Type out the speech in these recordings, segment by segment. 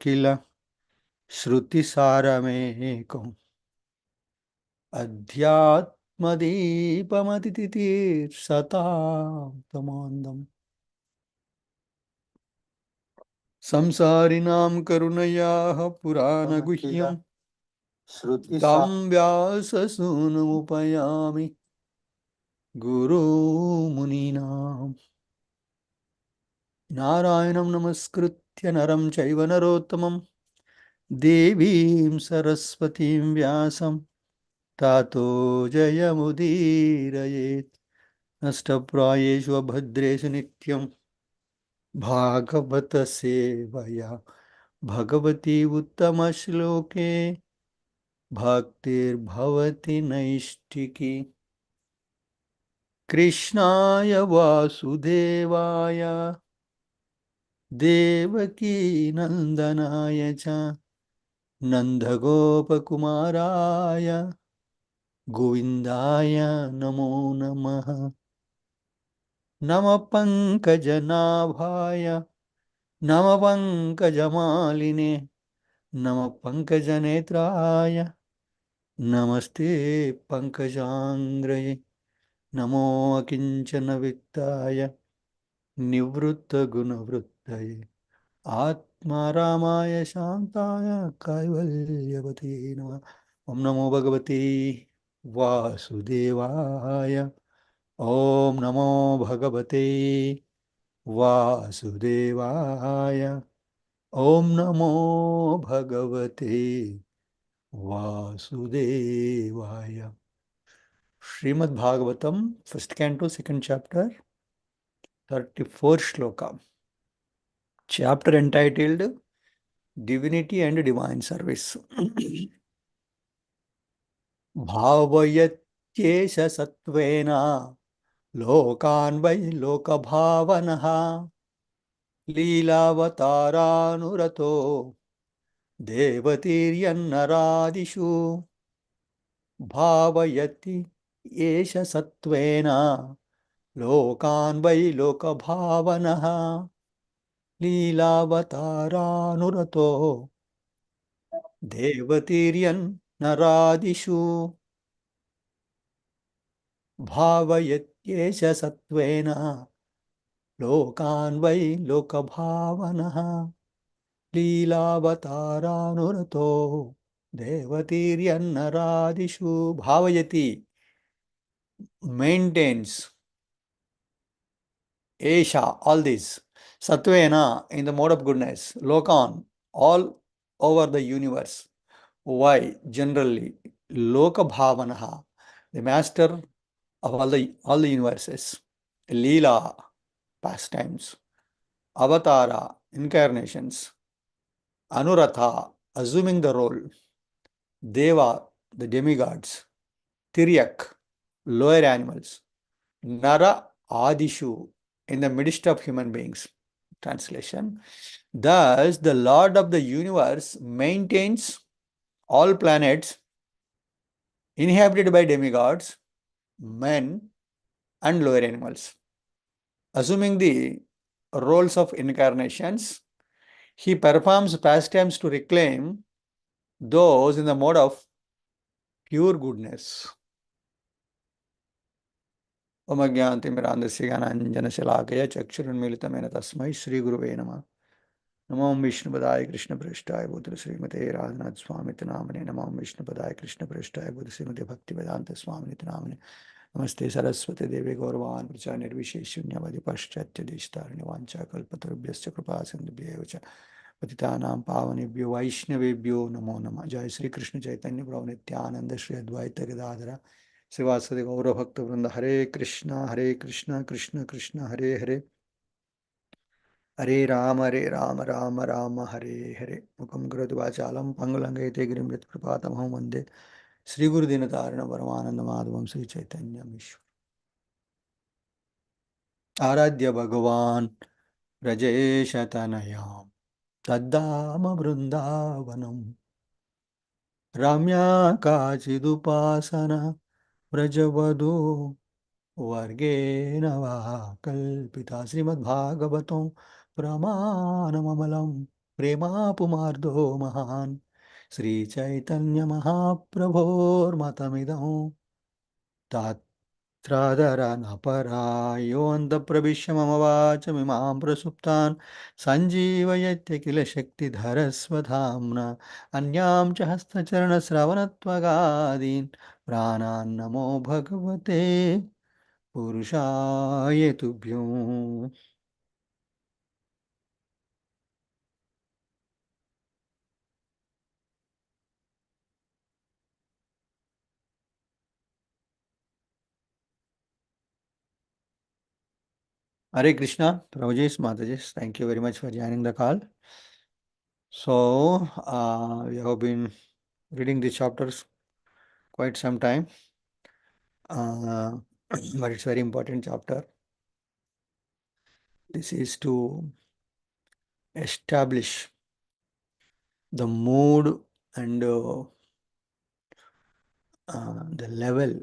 किल श्रुतिसारमेकम् अध्यात्मदीपमतिथितीर्षतां तमान्दम् संसारिणां करुणयाः पुराणगुह्यं तं व्याससूनुमुपयामि गुरुमुनीनाम् नारायणं नमस्कृत्य नरं चैव नरोत्तमं देवीं सरस्वतीं व्यासं तातो जयमुदीरयेत् नष्टप्रायेषु अभद्रेषु नित्यं भागवतसेवया भगवती उत्तमश्लोके भक्तिर्भवति नैष्ठिकी कृष्णाय वासुदेवाय देवकी नन्दनाय च नन्दगोपकुमाराय गोविन्दाय नमो नमः। नमः पङ्कजनाभाय नमः पङ्कजमालिने नमः पङ्कजनेत्राय नमस्ते पङ्कजाङ्ग्रये नमो अकिञ्चनवित्ताय निवृत्तगुणवृत्तये आत्मारामाय शान्ताय कैवल्यवते नमः। ॐ नमो भगवते वासुदेवाय ॐ नमो भगवते वासुदेवाय ॐ नमो भगवते वासुदेवाय। Shrimad Bhagavatam first canto second chapter 34 shloka chapter entitled Divinity and Divine Service. भावयत्येष सत्त्वेन लोकान् वै लोकभावनः लीलावतारानुरतो देवतीर्यन्नरादिषु भावयति एष सत्त्वेन लोकान् वै लोकभावनः लीलावतारानुरतो देवतीर्यन्नरादिषु भावयत्येष सत्त्वेन लोकान् वै लोकभावनः लीलावतारानुरतो देवतीर्यन्नरादिषु भावयति maintains Esha, all these Satvena in the mode of goodness, Lokan, all over the universe. Why? Generally, Loka Bhavanaha, the master of all the universes. Leela, pastimes. Avatara, incarnations. Anuratha, assuming the role. Deva, the demigods. Tiryak, lower animals. Nara Adishu, in the midst of human beings. Translation. Thus, the Lord of the universe maintains all planets inhabited by demigods, men, and lower animals. Assuming the roles of incarnations, he performs pastimes to reclaim those in the mode of pure goodness. ओम अज्ञानतिमिरान्धस्य ज्ञानाञ्जनशलाकया चक्षुरुन्मीलितमेन तस्मै श्रीगुरुवे नमः। नमो विष्णुपदाय कृष्णप्रेष्ठाय भूतले श्रीमते राधनाथ स्वामिति नामने नमो विष्णुपदाय कृष्णप्रेष्ठाय भूतले श्रीमते भक्तिवेदांत स्वामिति नामने नमस्ते सरस्वती देवे गौरवान् प्रचार निर्विशेष शून्यवादी पाश्चात्य देशतारिणी वाञ्छा कल्पतरुभ्यश्च कृपा सिन्धुभ्येव च पतितानां पावनेभ्यो वैष्णवेभ्यो नमो नमः। जय श्री कृष्ण चैतन्य प्रभु नित्यानंद श्री अद्वैत गदाधर श्रीवासदि गौरभक्त वृंद। हरे कृष्ण कृष्ण कृष्ण हरे हरे, हरे राम राम राम हरे हरे। मुखं करोति वाचालं पङ्गुलङ्घयते गिरिं यत्कृपातमहं वन्दे श्रीगुरुदीनतारिणं परमानन्दमाधवं श्रीचैतन्यम् ईश्वरम्। आराध्य भगवान् व्रजेशतनयां तद्धाम वृन्दावनं रम्या काचिदुपासना व्रजवधू वर्गेण वा कल्पिता। श्रीमद्भागवतं प्रमाणममलं ప్రేమాపుమార్దో మహాన్ శ్రీచైతన్య మహాప్రభోర్మతమిదం తాత్రాదరనపరాయోऽन्तఃప్రవిశ్య మమ వాచమిమాం ప్రసుప్తాన్ సంజీవయత్య కిల శక్తిధరస్వధామ్నా అన్యాం చ హస్తచరణశ్రవణత్వగాదీన్ ప్రాణాన్నమో భగవతే పురుషాయ తుభ్యం. Hare Krishna, Prabhujis, Matajis, thank you very much for joining the call. So, we have been reading these chapters quite some time, but it's very important chapter. This is to establish the mood and the level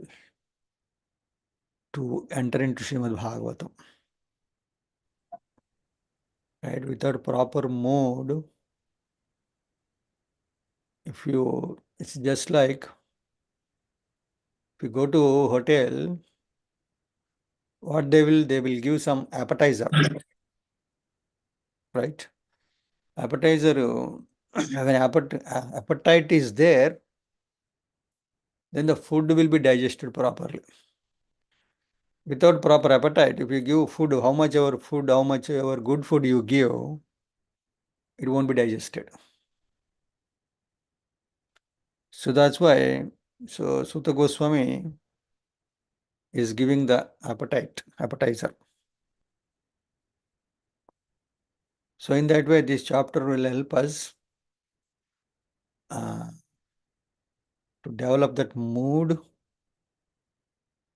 to enter into Srimad Bhagavatam. Right? Without proper mood, it's just like if you go to hotel, what they will give some appetizer, right? Appetizer, when appetite is there, then the food will be digested properly. Without proper appetite, if you give food, how much ever good food you give, it won't be digested. So that's why, Sutta Goswami is giving the appetizer. So in that way, this chapter will help us to develop that mood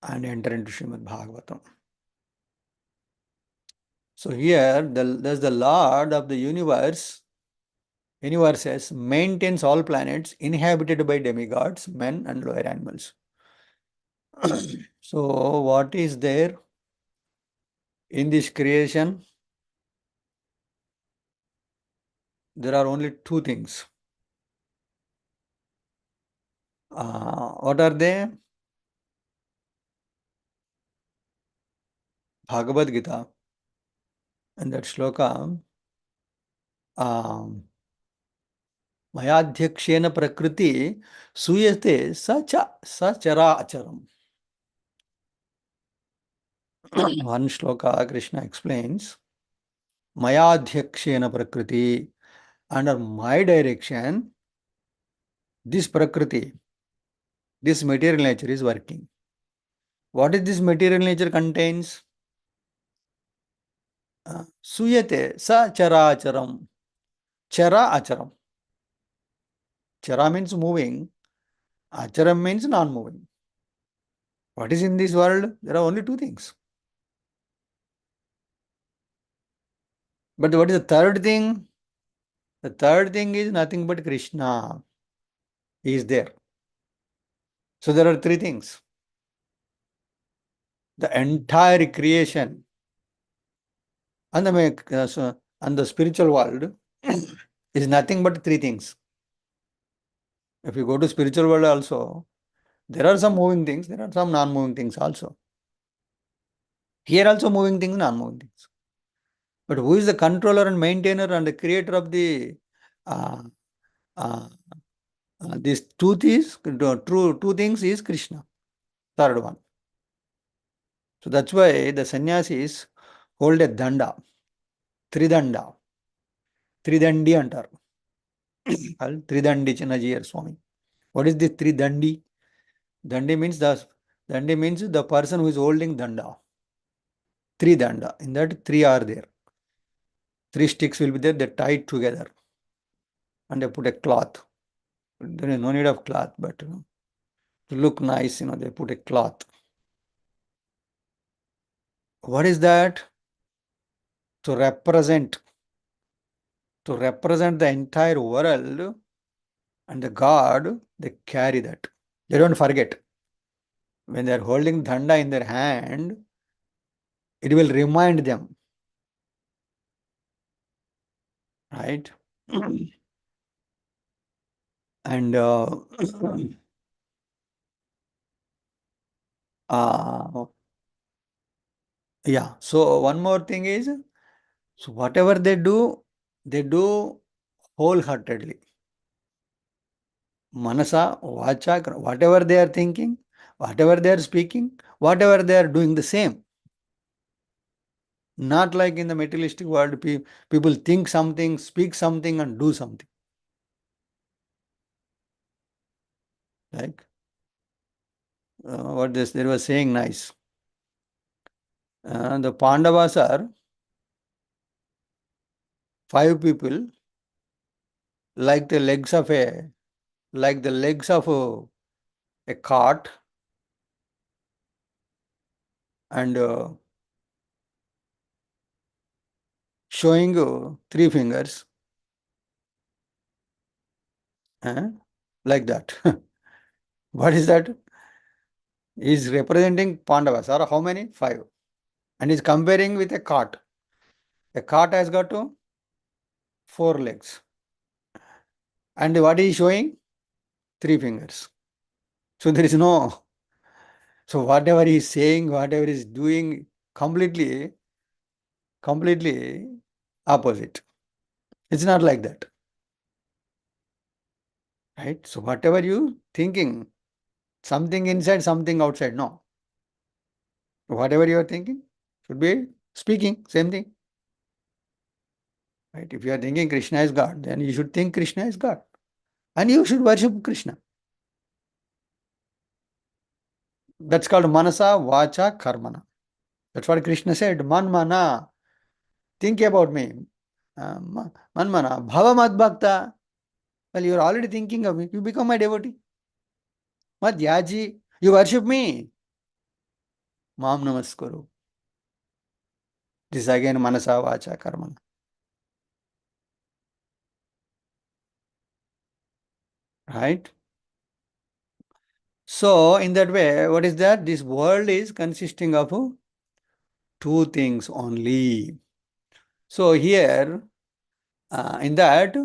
and enter into Srimad Bhagavatam. So here, there's the Lord of the universes maintains all planets inhabited by demigods, men and lower animals. So what is there in this creation? There are only two things. What are they? Bhagavad Gita. And that shloka, Mayadhyakshena prakriti suyate sachara acharam. One shloka, Krishna explains, Mayadhyakshena prakriti, under my direction, this prakriti, this material nature is working. What is this material nature contains? Suyate sachara acharam. Chara acharam. Chara means moving. Acharam means non-moving. What is in this world? There are only two things. But what is the third thing? The third thing is nothing but Krishna. He is there. So there are three things. The entire creation and the spiritual world is nothing but three things. If you go to spiritual world also, there are some moving things, there are some non-moving things also. Here also moving things, non-moving things. But who is the controller and maintainer and the creator of the these two things? Two things is Krishna. Third one. So that's why the sannyasis hold a danda, tridanda, tridandi antar. Tridandi Chinnajiyar Swami. What is this tridandi? Dandi means the person who is holding danda. Tridanda. In that three are there. Three sticks will be there, they tied together. And they put a cloth. There is no need of cloth, but to look nice, they put a cloth. What is that? To represent the entire world and the God, they carry that. They don't forget. When they are holding dhanda in their hand, it will remind them. Right? And uh, yeah, so one more thing is, so whatever they do wholeheartedly. Manasa, vacha, whatever they are thinking, whatever they are speaking, whatever they are doing the same. Not like in the materialistic world, people think something, speak something, and do something. Like what this they were saying nice. The Pandavas are 5 people, like the legs of a cart, and showing 3 fingers, uh, like that. What is that? Is representing Pandavas. Or how many? 5. And is comparing with a cart. A cart has got 4 legs. And what is showing? 3 fingers. So there is no. So whatever he is saying, whatever he is doing, completely opposite. It's not like that. Right? So whatever you thinking, something inside, something outside. No. Whatever you are thinking should be speaking, same thing. Right? If you are thinking Krishna is God, then you should think Krishna is God. And you should worship Krishna. That's called manasa, vacha, karmana. That's what Krishna said. Manmana, think about me. Manmana, bhava mad bhakta. Well, you're already thinking of me. You become my devotee. Mad yaji, you worship me. Mam namaskaru. This is again manasa, vacha, karmana. Right? So, in that way, what is that? This world is consisting of 2 things only. So, here, in that,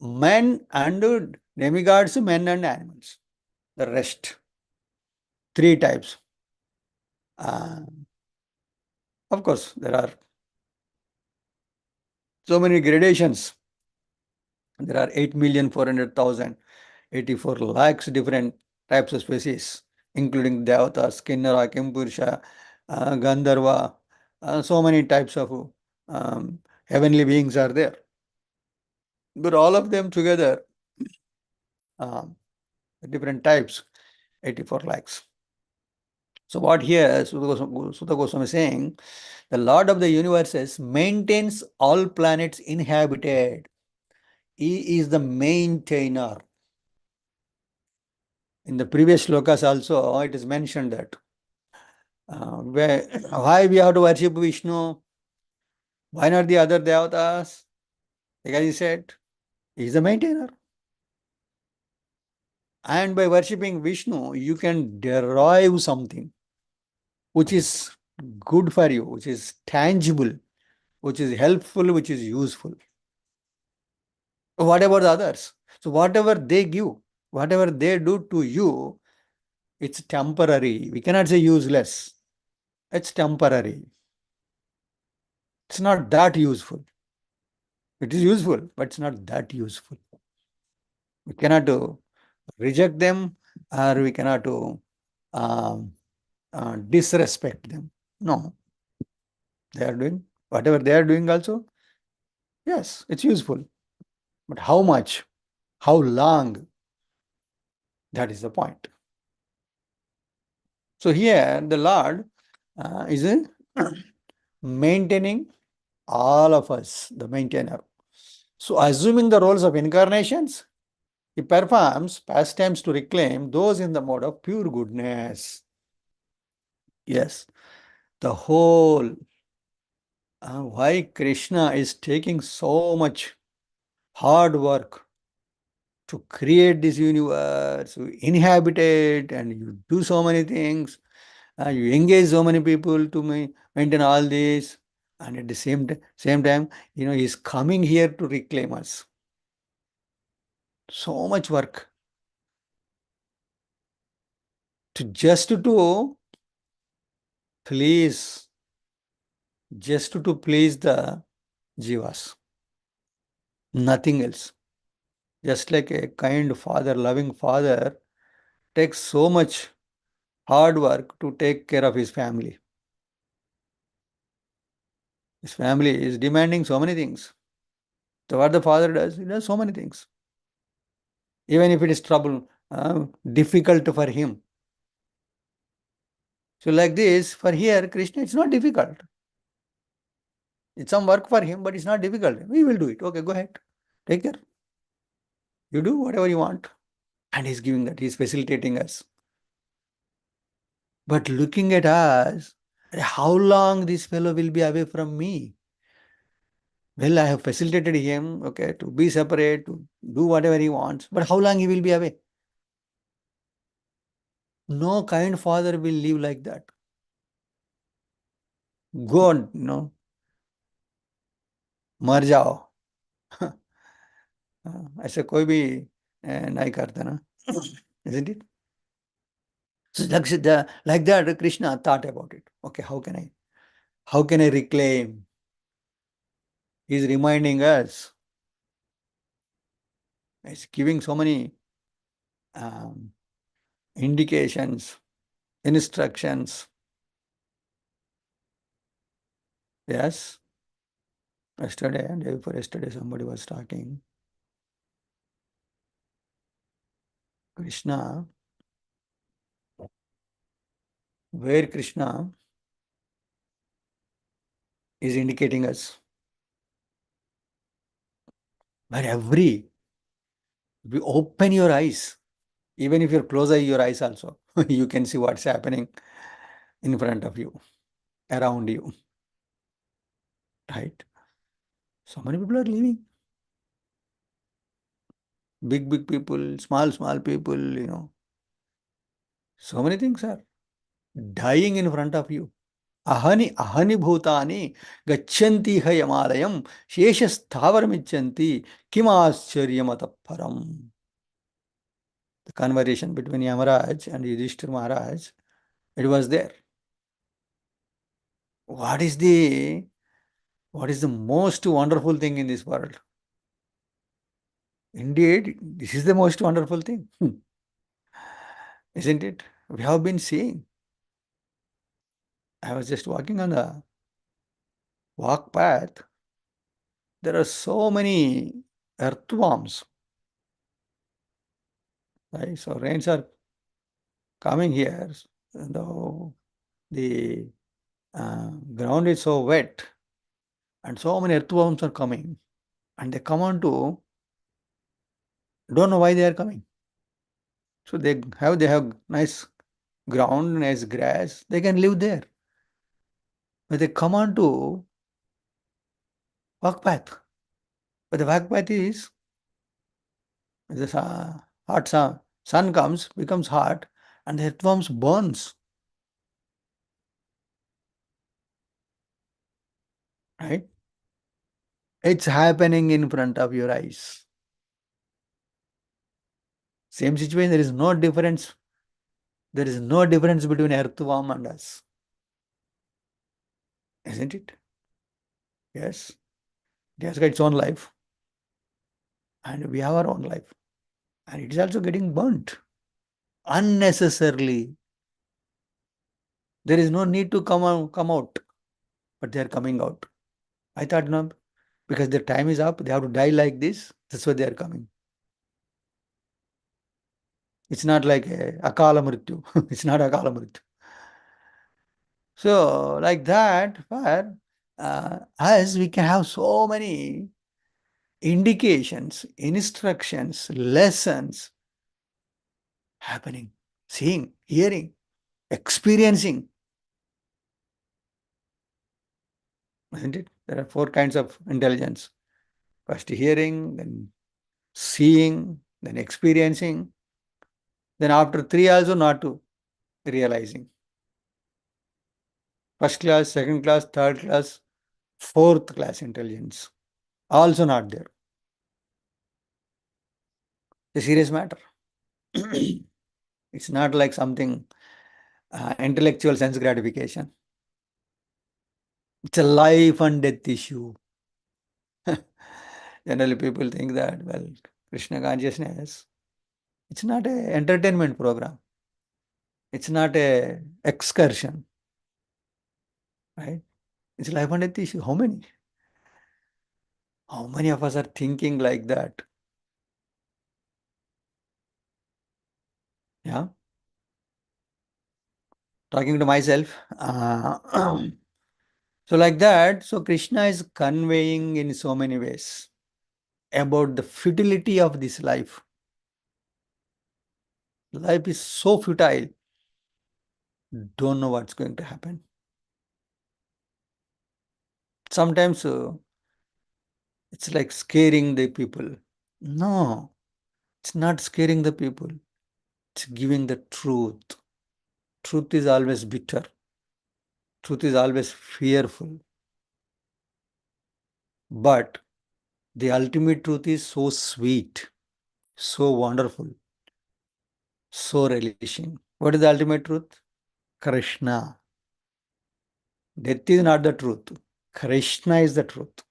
men and demigods, men and animals. The rest, 3 types. Uh, of course, there are so many gradations. There are 8,400,084 lakhs different types of species, including Devatas, Kinnara, Kimpurusha, Gandharva, so many types of heavenly beings are there. But all of them together, um, different types, 84 lakhs. So what here Sutta Goswami is saying, the Lord of the universes maintains all planets inhabited. He is the maintainer. In the previous shlokas also, it is mentioned that why we have to worship Vishnu? Why not the other devatas? Because he said, he is the maintainer. And by worshipping Vishnu, you can derive something which is good for you, which is tangible, which is helpful, which is useful. What about the others? So whatever they give, whatever they do to you, it's temporary. We cannot say useless. It's temporary. It's not that useful. It is useful, but it's not that useful. We cannot reject them, or we cannot um, disrespect them. No, they are doing whatever they are doing also. Yes, it's useful. But how much? How long? That is the point. So here the Lord is maintaining all of us, the maintainer. So assuming the roles of incarnations, he performs pastimes to reclaim those in the mode of pure goodness. Yes, the whole why Krishna is taking so much hard work to create this universe, to inhabit it, and you do so many things, you engage so many people to maintain all this, and at the same time, he's coming here to reclaim us. So much work to please, just to please the jivas, nothing else. Just like a kind father, loving father takes so much hard work to take care of his family. His family is demanding so many things. So what the father does, he does so many things. Even if it is trouble, difficult for him. So like this, for here, Krishna, it's not difficult. It's some work for him, but it's not difficult. We will do it. Okay, go ahead. Take care. You do whatever you want. And he's giving that. He's facilitating us. But looking at us, how long this fellow will be away from me? Well, I have facilitated him, okay, to be separate, to do whatever he wants. But how long he will be away? No kind father will live like that. Go on, मर जाओ. ऐसे कोई भी नहीं करता ना. Isn't it? So like that, Krishna thought about it. Okay, how can I reclaim? He's reminding us. He's giving so many um, indications, instructions. Yes, yesterday and day before yesterday, somebody was talking. Krishna, where Krishna is indicating us, where we open your eyes, even if you close your eyes also, you can see what's happening in front of you, around you, right? So many people are leaving. Big people, small people, so many things are dying in front of you. ahani bhutani gachanti yamalayam sheshasthavaramicchanti kimascharyamatapparam. The conversation between Yamaraj and Yudhishthir Maharaj, it was there. What is the what is the most wonderful thing in this world? Indeed, this is the most wonderful thing, isn't it? We have been seeing. I was just walking on the walk path. There are so many earthworms. Right? So rains are coming here. The ground is so wet, and so many earthworms are coming, and they come on to don't know why they are coming. So they have nice ground, nice grass. They can live there, but they come on to walk path. But the walk path is the hot sun comes, becomes hot, and the earthworms burns. Right? It's happening in front of your eyes. Same situation. There is no difference. There is no difference between earthworm and us, isn't it? Yes. It has got its own life, and we have our own life, and it is also getting burnt unnecessarily. There is no need to come out, but they are coming out. I thought no, because their time is up, they have to die like this. That's why they are coming. It's not like a akala mrityu. It's not akala mrityu. So like that, but as we can have so many indications, instructions, lessons happening, seeing, hearing, experiencing. Isn't it? There are four kinds of intelligence. First hearing, then seeing, then experiencing, then after three also not to realizing. First class, second class, third class, fourth class intelligence. Also not there. It's a serious matter. It's not like something intellectual sense gratification. It's a life and death issue. Generally, people think that, well, Krishna consciousness, it's not a entertainment program. It's not a excursion, right? It's life and death issue. How many? How many of us are thinking like that? Yeah. Talking to myself. So like that, so Krishna is conveying in so many ways about the futility of this life. Life is so futile. Don't know what's going to happen. Sometimes it's like scaring the people. No, it's not scaring the people. It's giving the truth. Truth is always bitter. Truth is always fearful. But the ultimate truth is so sweet, so wonderful, so relishing. What is the ultimate truth? Krishna. Death is not the truth. Krishna is the truth.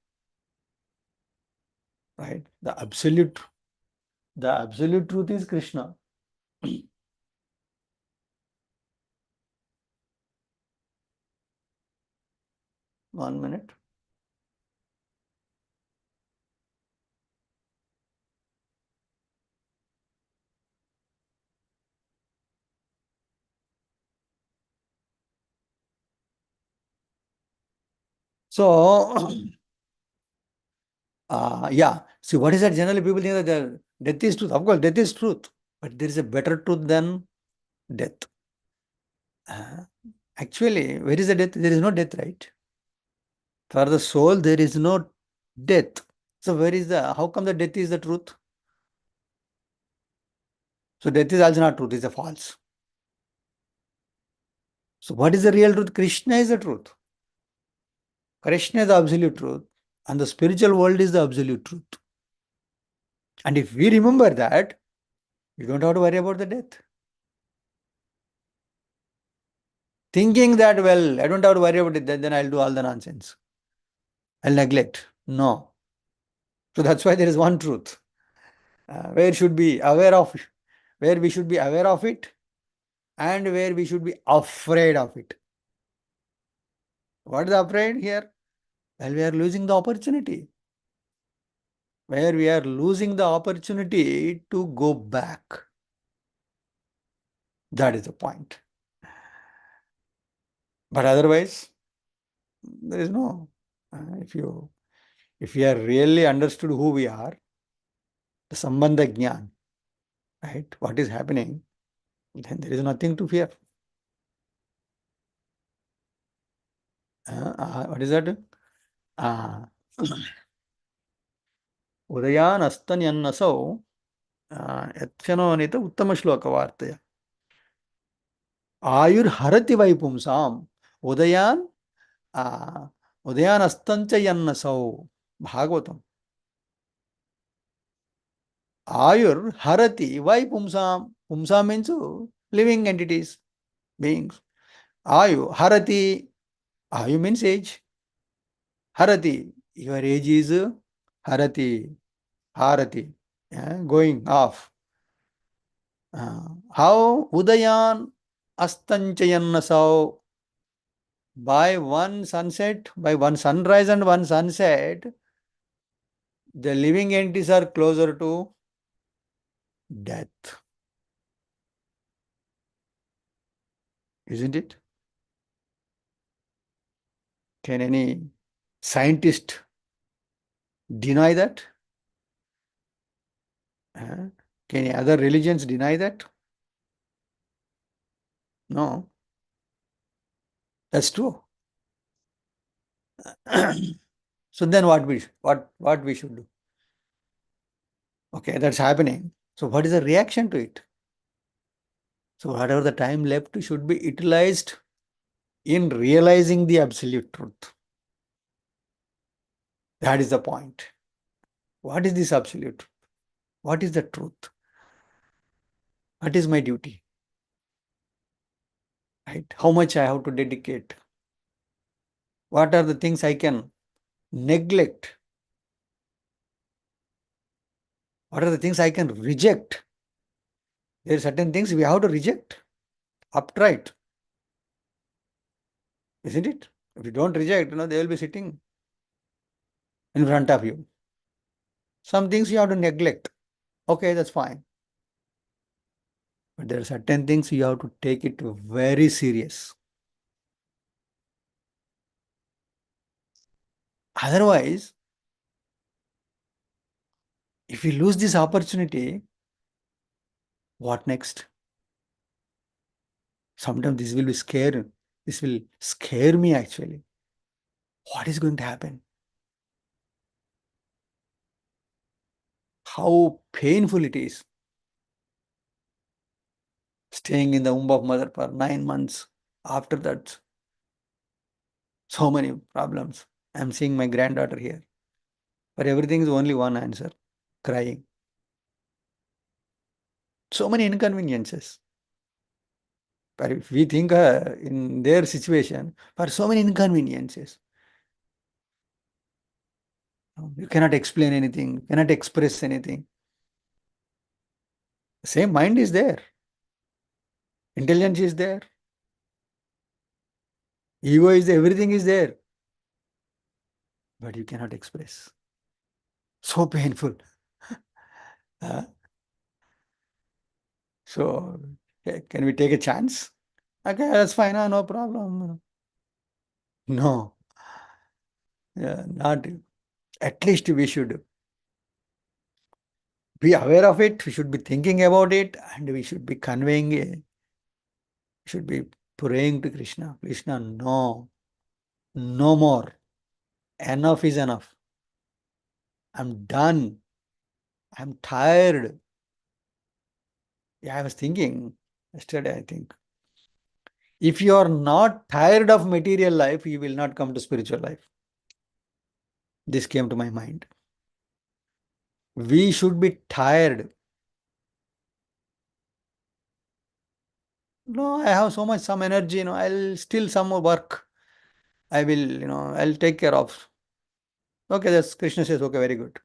Right? The absolute truth is Krishna. 1 minute. So, yeah. See, what is that? Generally, people think that death is truth. Of course, death is truth. But there is a better truth than death. Uh, Actually, where is the death? There is no death, right? For the soul, there is no death. So where is how come the death is the truth? So death is also not truth, it's a false. So what is the real truth? Krishna is the truth. Krishna is the absolute truth. And the spiritual world is the absolute truth. And if we remember that, you don't have to worry about the death. Thinking that, well, I don't have to worry about it, then I'll do all the nonsense. I'll neglect. No. So that's why there is one truth. Where should be aware of, where we should be aware of it, and where we should be afraid of it. What is afraid here? Well, we are losing the opportunity. Where we are losing the opportunity to go back. That is the point. But otherwise, there is no. If you are really understood who we are, the sambandha jnana, right? What is happening, then there is nothing to fear. What is that? Uh, उदयानस्तन्यन्नसौ यत्क्षणोनित उत्तमश्लोकवार्तया आयुर्हरति वै पुंसाम् उदयान उदयानस्तंच यन्नसौ Bhagavatam Ayur harati. Why pumsam? Pumsam means living entities, beings. Ayu harati. Ayu means age. Harati. Your age is harati. Harati. Going off. How? Udayan astanchayannasau. By one sunset, by one sunrise and one sunset, the living entities are closer to death. Isn't it? Can any scientist deny that? Can any other religions deny that? No, that's true. So then what we should do? Okay, that's happening. So what is the reaction to it? So whatever the time left should be utilized in realizing the absolute truth. That is the point. What is this absolute truth? What is the truth? What is my duty? Right? How much I have to dedicate? What are the things I can neglect? What are the things I can reject? There are certain things we have to reject upright, isn't it? If you don't reject, they will be sitting in front of you. Some things you have to neglect. Okay, that's fine. But there are certain things you have to take it very serious. Otherwise, if we lose this opportunity, what next? Sometimes this will be scary. This will scare me actually. What is going to happen? How painful it is staying in the womb of mother for 9 months. After that, so many problems. I'm seeing my granddaughter here. For everything is only one answer: crying. So many inconveniences. But if we think in their situation, for so many inconveniences, you cannot explain anything, cannot express anything. Same mind is there, intelligence is there, ego is there, everything is there, but you cannot express. So painful. Uh, so, can we take a chance? Okay, that's fine, no problem. No, not. At least we should be aware of it, we should be thinking about it, and we should be conveying it, should be praying to Krishna. Krishna, no, no more. Enough is enough. I'm done. I'm tired. Yeah, I was thinking yesterday, I think. If you are not tired of material life, you will not come to spiritual life. This came to my mind. We should be tired. No, I have so much, some energy, I'll still some more work. I will, I'll take care of. Okay, that's Krishna says, okay, very good.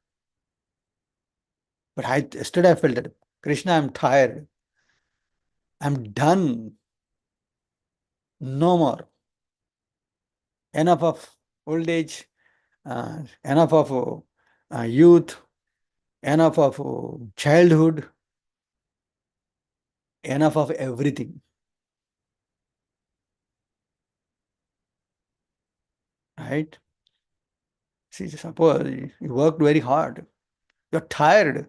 But yesterday I felt that, Krishna, I'm tired. I'm done. No more. Enough of old age, enough of youth, enough of childhood, enough of everything. Right? See, suppose you worked very hard. You're tired.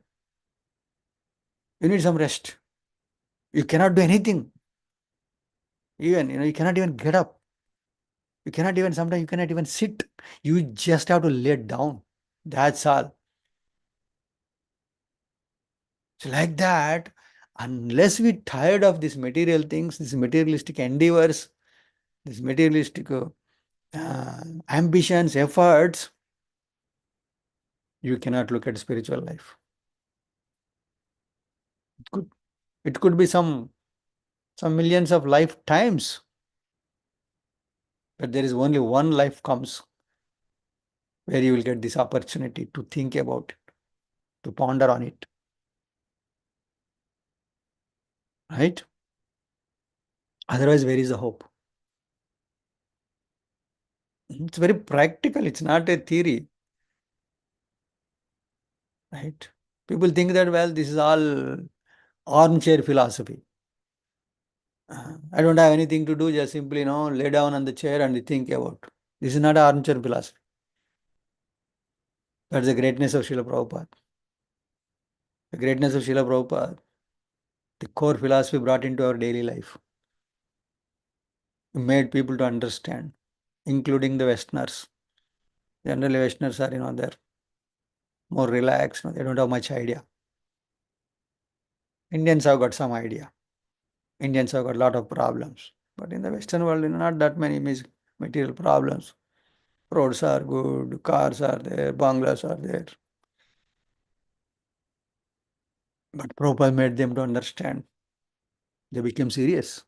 You need some rest. You cannot do anything. Even, you cannot even get up. You cannot even, sometimes you cannot even sit. You just have to lay down. That's all. So like that, unless we tired of these material things, these materialistic endeavors, these materialistic ambitions, efforts, you cannot look at spiritual life. It could, it could be some millions of lifetimes, but there is only one life comes where you will get this opportunity to think about it, to ponder on it. Right? Otherwise, where is the hope? It's very practical. It's not a theory. Right? People think that, well, this is all armchair philosophy. I don't have anything to do, just simply, lay down on the chair and think about. This is not armchair philosophy. That's the greatness of Srila Prabhupada. The greatness of Srila Prabhupada, the core philosophy brought into our daily life, made people to understand, including the Westerners. Generally, Westerners are, they're more relaxed, they don't have much idea. Indians have got some idea. Indians have got a lot of problems. But in the Western world, not that many material problems. Roads are good, cars are there, bungalows are there. But Prabhupada made them to understand. They became serious.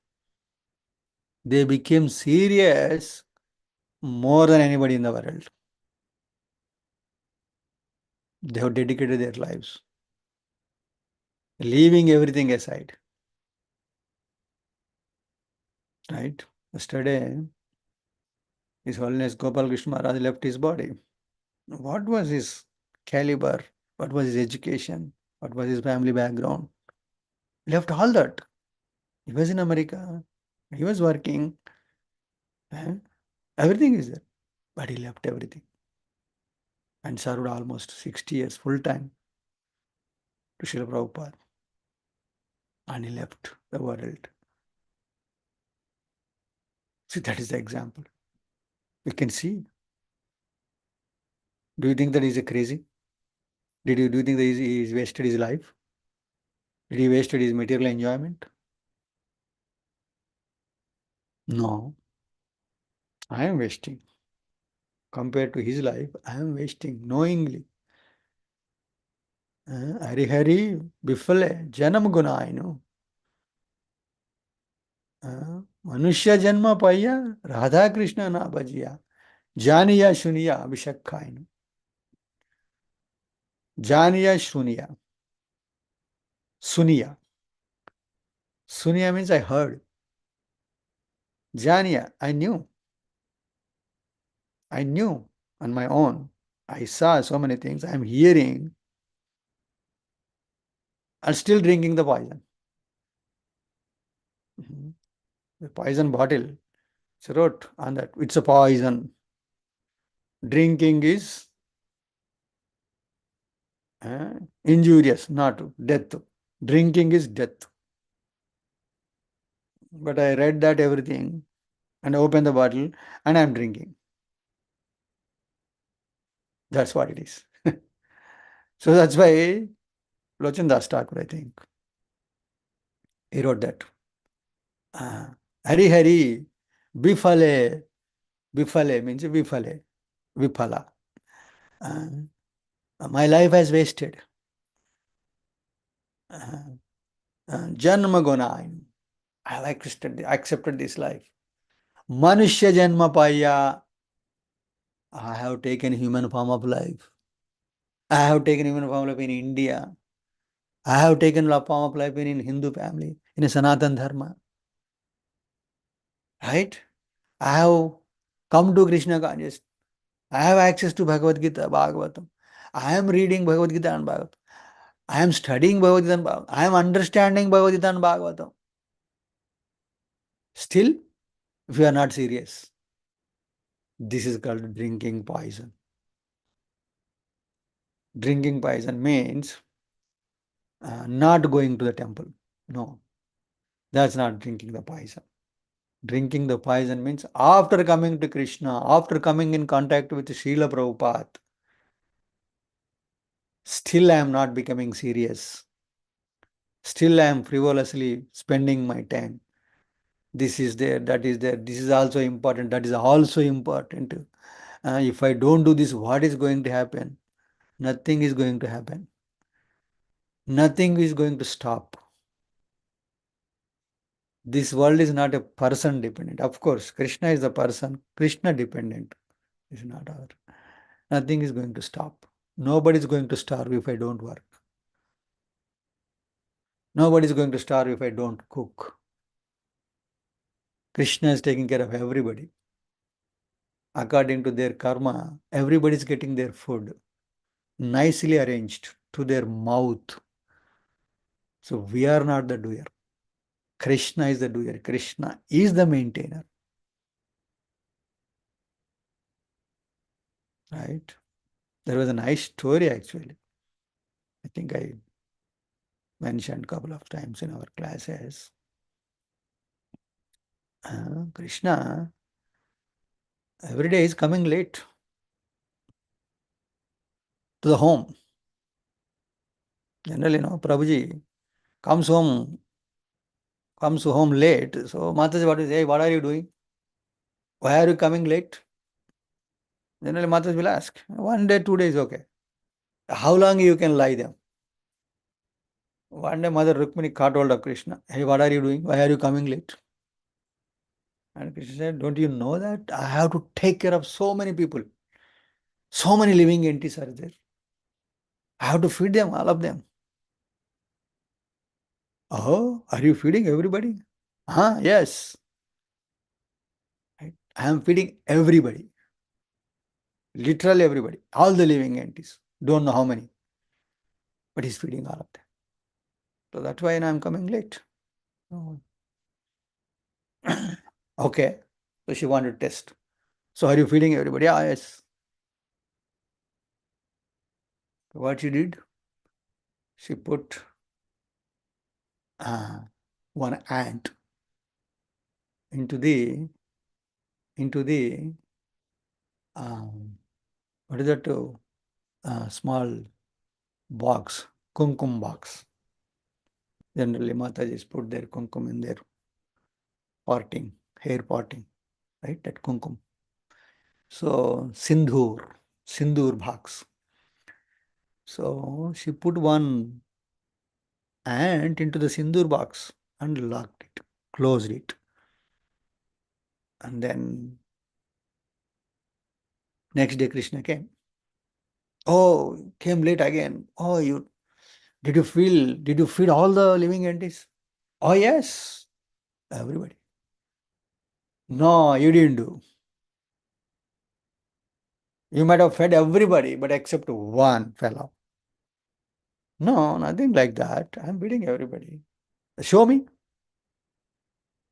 They became serious more than anybody in the world. They have dedicated their lives, leaving everything aside. Right? Yesterday, His Holiness Gopal Krishna Maharaj left his body. What was his caliber? What was his education? What was his family background? He left all that. He was in America. He was working. eh, Everything is there. But he left everything and served almost 60 years full time to Srila Prabhupada. And he left the world. See, that is the example. We can see. Do you think that he's a crazy? Do you think that he's wasted his life? Did he wasted his material enjoyment? No, I am wasting. Compared to his life, I am wasting knowingly. Hari Hari Bifale Janam Gunainu. मनुष्य जन्म पाया राधा कृष्ण ना बजिया जानिया सुनिया अभिषेक खाइन जानिया सुनिया सुनिया सुनिया means I heard. Janiya, I knew on my own. I saw so many things. I'm hearing and still drinking the poison. The poison bottle. She wrote on that. It's a poison. Drinking is injurious, not death. Drinking is death. But I read that everything and open the bottle and I'm drinking. That's what it is. So that's why Lochandas Thakur, I think, he wrote that. Hari Hari, Bifale. Bifale means Bifale. Viphala. My life has wasted. Janma Gonai. I have accepted this life. Manushya Janma Paya. I have taken human form of life. I have taken human form of life in India. I have taken form of life in Hindu family, in a Sanatan Dharma. Right? I have come to Krishna consciousness. I have access to Bhagavad Gita, Bhagavatam. I am reading Bhagavad Gita and Bhagavatam. I am studying Bhagavad Gita and Bhagavatam. I am understanding Bhagavad Gita and Bhagavatam. Still, if you are not serious, this is called drinking poison. Drinking poison means not going to the temple. No, that's not drinking the poison. Drinking the poison means after coming to Krishna, after coming in contact with Srila Prabhupada, still I am not becoming serious. Still I am frivolously spending my time. This is there, that is there, this is also important, that is also important. If I don't do this, what is going to happen? Nothing is going to happen. Nothing is going to stop. This world is not a person dependent. Of course, Krishna is the person, Krishna dependent. It's not our. Nothing is going to stop. Nobody is going to starve if I don't work. Nobody is going to starve if I don't cook. Krishna is taking care of everybody. According to their karma, everybody is getting their food nicely arranged to their mouth. So we are not the doer. Krishna is the doer. Krishna is the maintainer. Right? There was a nice story actually. I think I mentioned a couple of times in our classes. Krishna every day is coming late to the home. Generally, Prabhuji comes home late. So Mataji, what are you doing? Why are you coming late? Generally, Mataji will ask. 1 day, 2 days, okay. How long you can lie them? One day Mother Rukmini caught hold of Krishna. Hey, what are you doing? Why are you coming late? And Krishna said, don't you know that I have to take care of so many people? So many living entities are there. I have to feed them, all of them. Oh, are you feeding everybody? Yes. Right. I am feeding everybody. Literally everybody. All the living entities. Don't know how many. But he's feeding all of them. So that's why I'm coming late. Oh. Okay. So she wanted to test. So are you feeding everybody? Yes. What she did? She put uh, one ant into the um, what is that small box, kumkum box. Generally, Mataji's put their kumkum in their parting, hair parting, right? That kumkum. So sindoor box. So she put one ant into the sindoor box and locked it, closed it, and then next day Krishna came. Oh, came late again. Oh, did you feed all the living entities? Oh, yes, everybody. No, you didn't do. You might have fed everybody, but except one fellow. No, nothing like that. I'm feeding everybody. Show me.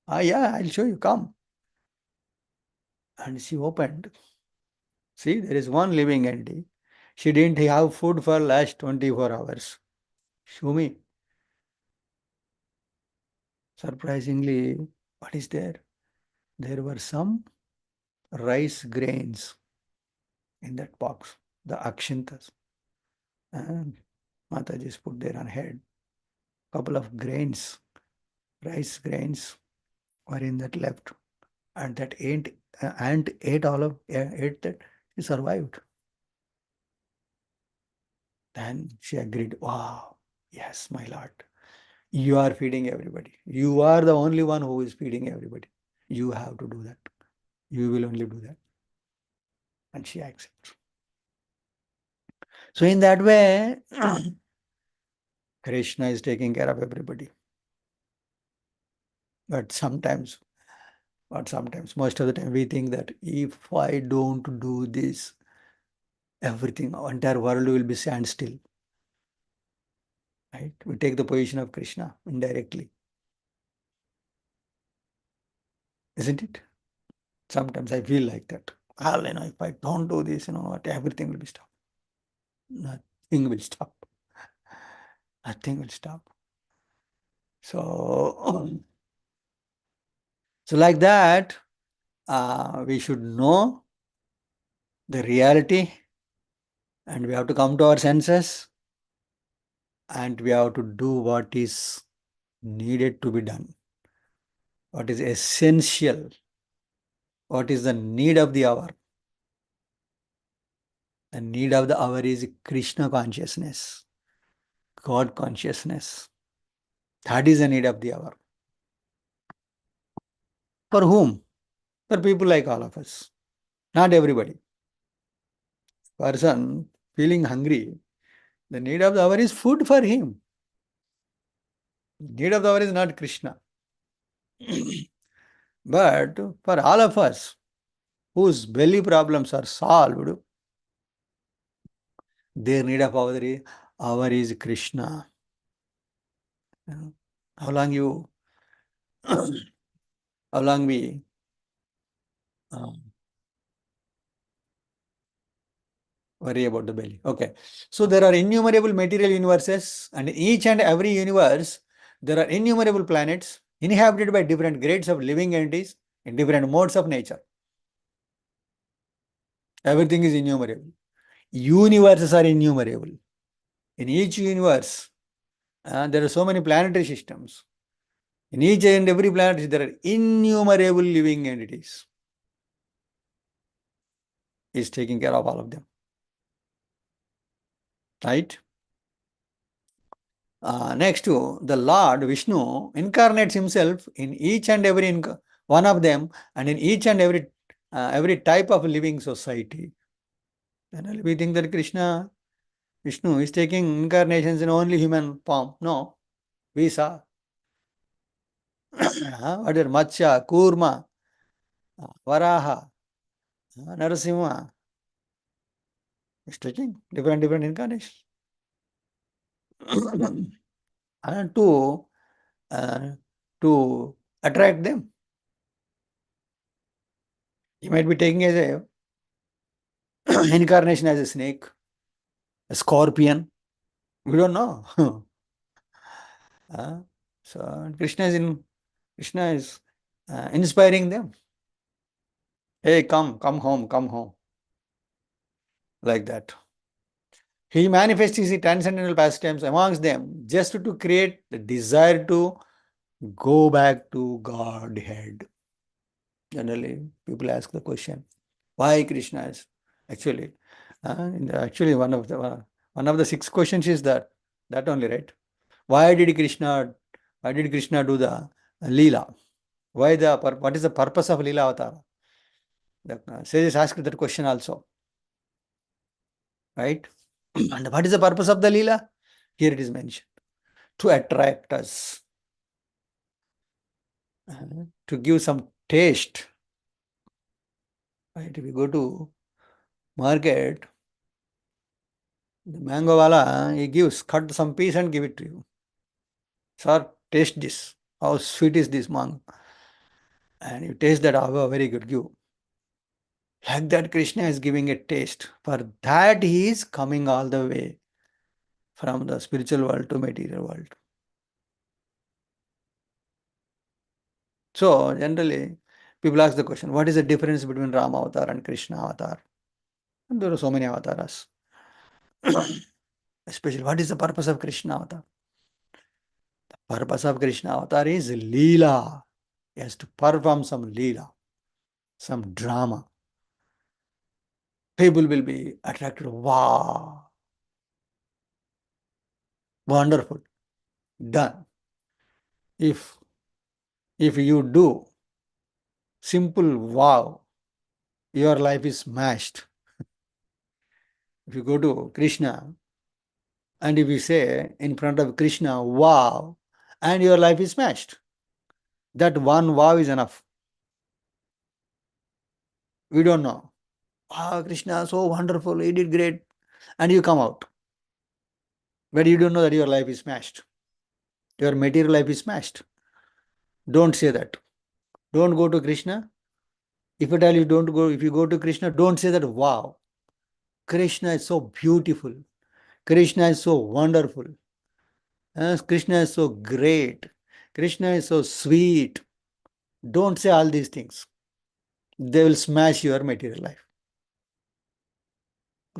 Yeah, I'll show you. Come. And she opened. See, there is one living entity. She didn't have food for last 24 hours. Show me. Surprisingly, what is there? There were some rice grains in that box, the akshintas. And Mataji's put there on head. Couple of grains, rice grains were in that left. And that ant ate ate that. He survived. Then she agreed, wow, yes, my Lord. You are feeding everybody. You are the only one who is feeding everybody. You have to do that. You will only do that. And she accepts. So in that way, Krishna is taking care of everybody. But sometimes, most of the time, we think that if I don't do this, everything, entire world will be standstill. Right? We take the position of Krishna indirectly, isn't it? Sometimes I feel like that. Well, if I don't do this, what, everything will be stopped. Nothing will stop. Nothing will stop. So, so like that, we should know the reality, and we have to come to our senses, and we have to do what is needed to be done, what is essential, what is the need of the hour. The need of the hour is Krishna consciousness, God consciousness. That is the need of the hour. For whom? For people like all of us. Not everybody. Person feeling hungry, the need of the hour is food for him. Need of the hour is not Krishna. But for all of us whose belly problems are solved, their need of hour is Krishna. How long you, how long we worry about the belly. Okay. So there are innumerable material universes, and in each and every universe, there are innumerable planets inhabited by different grades of living entities in different modes of nature. Everything is innumerable. Universes are innumerable. In each universe, there are so many planetary systems. In each and every planet, there are innumerable living entities. He is taking care of all of them. Right? Next to the Lord Vishnu incarnates himself in each and every one of them, and in each and every type of living society. Generally, we think that Vishnu is taking incarnations in only human form. No, we saw what is Matsya, Kurma, Varaha, Narasimha. Is taking different incarnations. And uh, to attract them. He might be taking as a incarnation as a snake, a scorpion. We don't know. Uh, so Krishna is inspiring them. Hey, come home, like that. He manifests his transcendental pastimes amongst them just to create the desire to go back to Godhead. Generally, people ask the question, why Krishna is actually actually one of the six questions is that only, right? Why did Krishna do the Leela? What is the purpose of Leela Avatar? The sages asked that question also, right? And what is the purpose of the Leela? Here it is mentioned to attract us, to give some taste. Right? If you go to market, the mango wala, he gives, cut some piece and give it to you. Sir, taste this. How sweet is this mango? And you taste that, oh, very good, give. Like that, Krishna is giving a taste. For that, he is coming all the way from the spiritual world to material world. So, generally, people ask the question, what is the difference between Rama avatar and Krishna avatar? And there are so many avatars. Especially, what is the purpose of Krishna avatar? The purpose of Krishna avatar is Leela. He has to perform some Leela, some drama. People will be attracted. Wow, wonderful, done. If you do simple wow, your life is smashed. If you go to Krishna and if you say in front of Krishna, wow, and your life is smashed, that one wow is enough. We don't know. Ah, Krishna, so wonderful, he did great. And you come out. But you don't know that your life is smashed. Your material life is smashed. Don't say that. Don't go to Krishna. If at all you don't go, if you go to Krishna, don't say that, wow, Krishna is so beautiful. Krishna is so wonderful. Krishna is so great. Krishna is so sweet. Don't say all these things. They will smash your material life.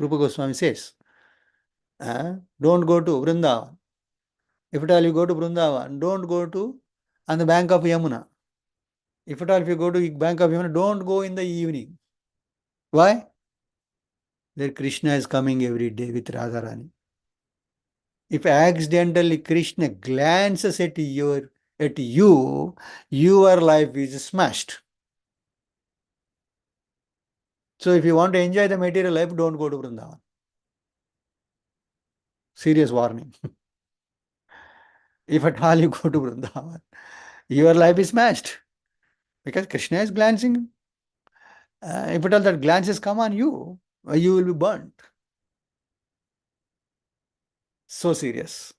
Rupa Goswami says, don't go to Vrindavan. If at all you go to Vrindavan, don't go to on the bank of Yamuna. If at all if you go to bank of Yamuna, don't go in the evening. Why? There Krishna is coming every day with Radharani. If accidentally Krishna glances at you, your life is smashed. So if you want to enjoy the material life, don't go to Vrindavan. Serious warning. If at all you go to Vrindavan, your life is smashed. Because Krishna is glancing. If at all that glances come on you, you will be burnt. So serious.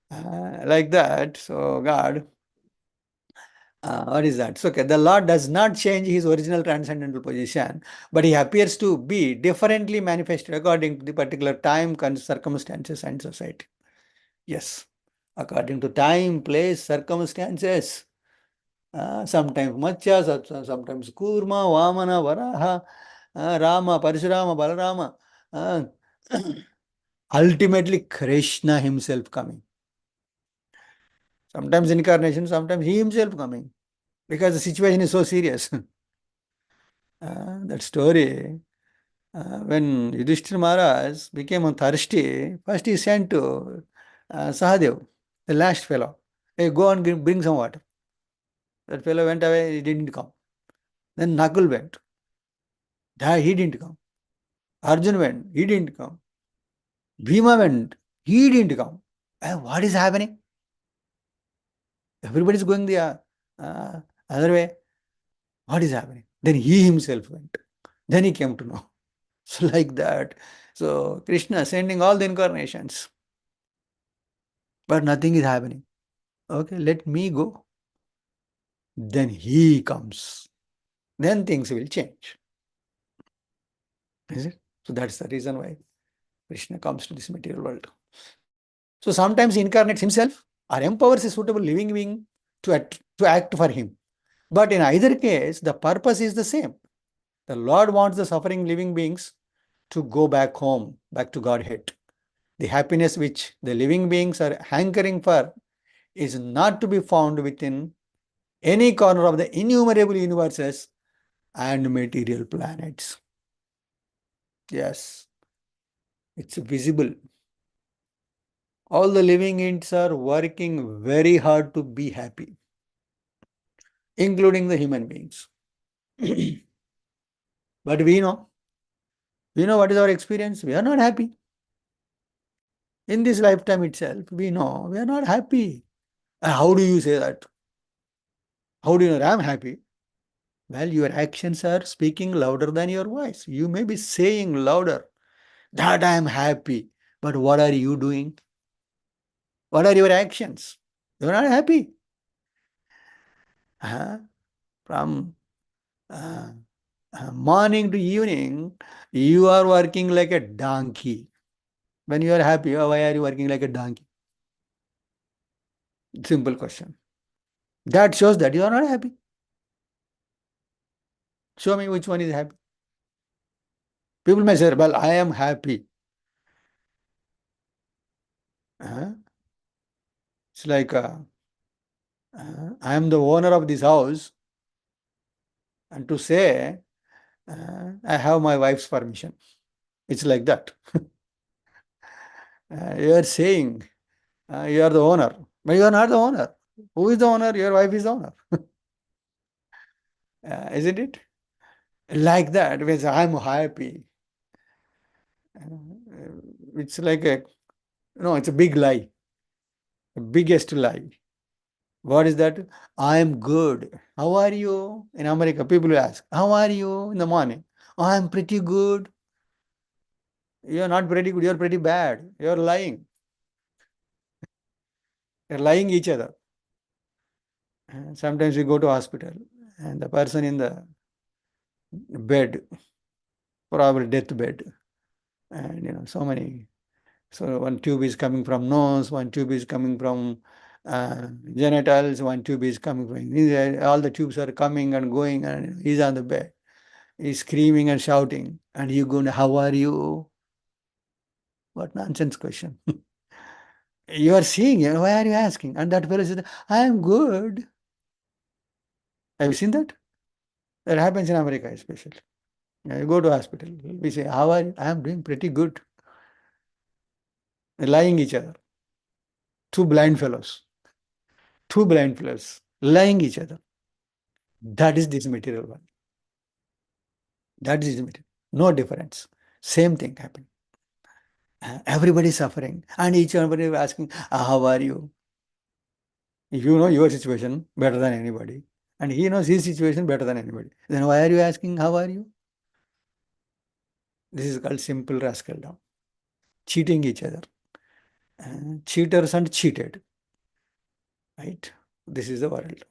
Like that. So God, what is that? So okay, the Lord does not change his original transcendental position, but he appears to be differently manifested according to the particular time, circumstances, and society. Yes, according to time, place, circumstances. Sometimes Matsya, sometimes Kurma, Vamana, Varaha, Rama, Parashurama, Balarama. Uh, ultimately, Krishna himself coming. Sometimes incarnation, sometimes he himself coming. Because the situation is so serious. That story, when Yudhishthira Maharaj became thirsty, first he sent to Sahadev, the last fellow, hey, go and bring some water. That fellow went away, he didn't come. Then Nakul went. He didn't come. Arjun went, he didn't come. Bhima went, he didn't come. What is happening? Everybody is going the other way. What is happening? Then he himself went. Then he came to know. So like that. So Krishna sending all the incarnations. But nothing is happening. Okay, let me go. Then he comes. Then things will change. Is it? So that's the reason why Krishna comes to this material world. So sometimes he incarnates himself or empowers a suitable living being to act for him. But in either case, the purpose is the same. The Lord wants the suffering living beings to go back home, back to Godhead. The happiness which the living beings are hankering for is not to be found within any corner of the innumerable universes and material planets. Yes, it's visible. All the living entities are working very hard to be happy, including the human beings. But we know what is our experience. We are not happy. In this lifetime itself, we know we are not happy. How do you say that? How do you know I am happy? Well, your actions are speaking louder than your voice. You may be saying louder that I am happy, but what are you doing? What are your actions? You are not happy. From uh, morning to evening, you are working like a donkey. When you are happy, why are you working like a donkey? Simple question. That shows that you are not happy. Show me which one is happy. People may say, well, I am happy. It's like I am the owner of this house, and to say I have my wife's permission. It's like that. You are saying you are the owner, but you are not the owner. Who is the owner? Your wife is the owner. Isn't it? Like that, because I'm happy. It's like it's a big lie, the biggest lie. What is that? I am good. How are you? In America, people will ask, how are you in the morning? I am pretty good. You're not pretty good, you're pretty bad. You're lying. You're lying each other. Sometimes we go to hospital and the person in the bed, probably death bed, and so many. So one tube is coming from nose, one tube is coming from genitals, one tube is coming from all the tubes are coming and going, and he's on the bed. He's screaming and shouting, and you go, how are you? What nonsense question. You are seeing, why are you asking? And that fellow says, I am good. Have you seen that? That happens in America especially. You go to hospital, we say, how are you? I am doing pretty good. They're lying each other. Two blind fellows. Two blind fellows lying each other. That is this material one. That is the material. No difference. Same thing happening. Everybody is suffering. And each one is asking, how are you? You know your situation better than anybody. And he knows his situation better than anybody. Then why are you asking, how are you? This is called simple rascaldom. Cheating each other. Cheaters and cheated. Right? This is the world.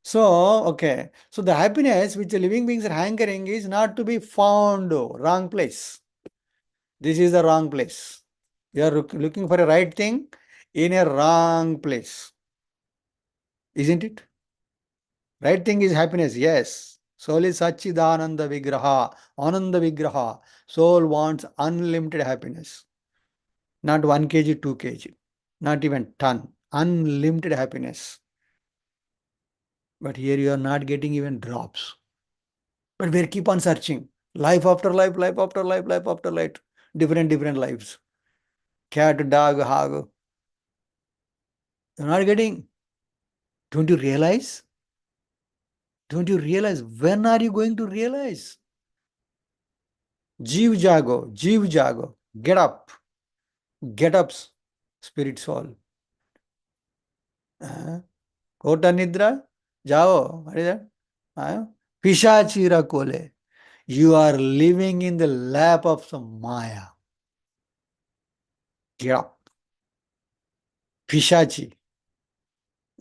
So, okay. So the happiness which the living beings are hankering is not to be found. Wrong place. This is the wrong place. You are looking for a right thing in a wrong place. Isn't it? Right thing is happiness. Yes. Soul is Sachidananda Vigraha. Ananda Vigraha. Soul wants unlimited happiness. Not 1 kg, 2 kg. Not even ton. Unlimited happiness. But here you are not getting even drops. But we keep on searching. Life after life, life after life, life after life. Different lives. cat, dog, hog. You're not getting. Don't you realize? Don't you realize? When are you going to realize? Jeev jago, jeev jago. Get up. Get up, spirit soul. Kota nidra, jao. What is that? Pishachira kole. You are living in the lap of some Maya. Get up. Pishachi.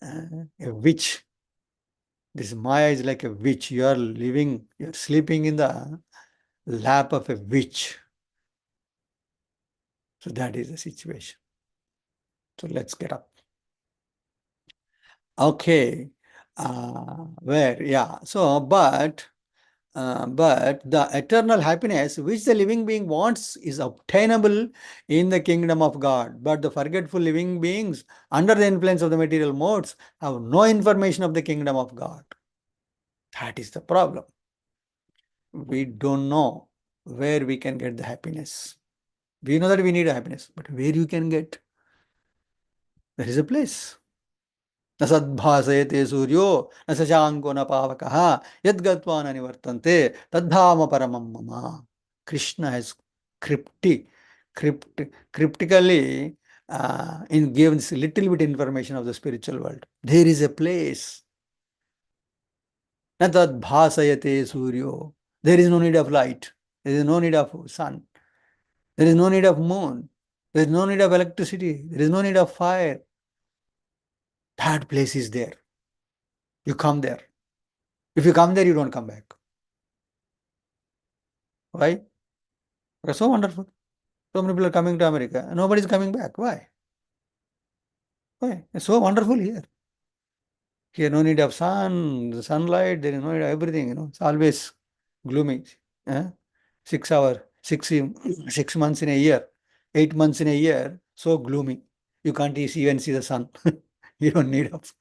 A witch. This Maya is like a witch. You are living, you're sleeping in the lap of a witch. So that is the situation. So let's get up. Okay. Where? Yeah. So, but the eternal happiness which the living being wants is obtainable in the kingdom of God. But the forgetful living beings, under the influence of the material modes, have no information of the kingdom of God. That is the problem. We don't know where we can get the happiness. We know that we need a happiness, but where you can get? There is a place. न सद्भासयते सूर्यो न शशांको न पावकः यद्गत्वा न निवर्तन्ते तद्धाम परमं मम. Krishna has crypti, cryptically in gives little bit information of the spiritual world. There is a place. न तद्भासयते सूर्यो. There is no need of light. There is no need of sun. There is no need of moon. There is no need of electricity. There is no need of fire. That place is there. You come there. If you come there, you don't come back. Why? Because so wonderful. So many people are coming to America. Nobody is coming back. Why? Why? It's so wonderful here. Here, no need of sun, sunlight. There is no need of everything. It's always gloomy. 6 hour, 6 months in a year, 8 months in a year. So gloomy. You can't even see the sun. You don't need of.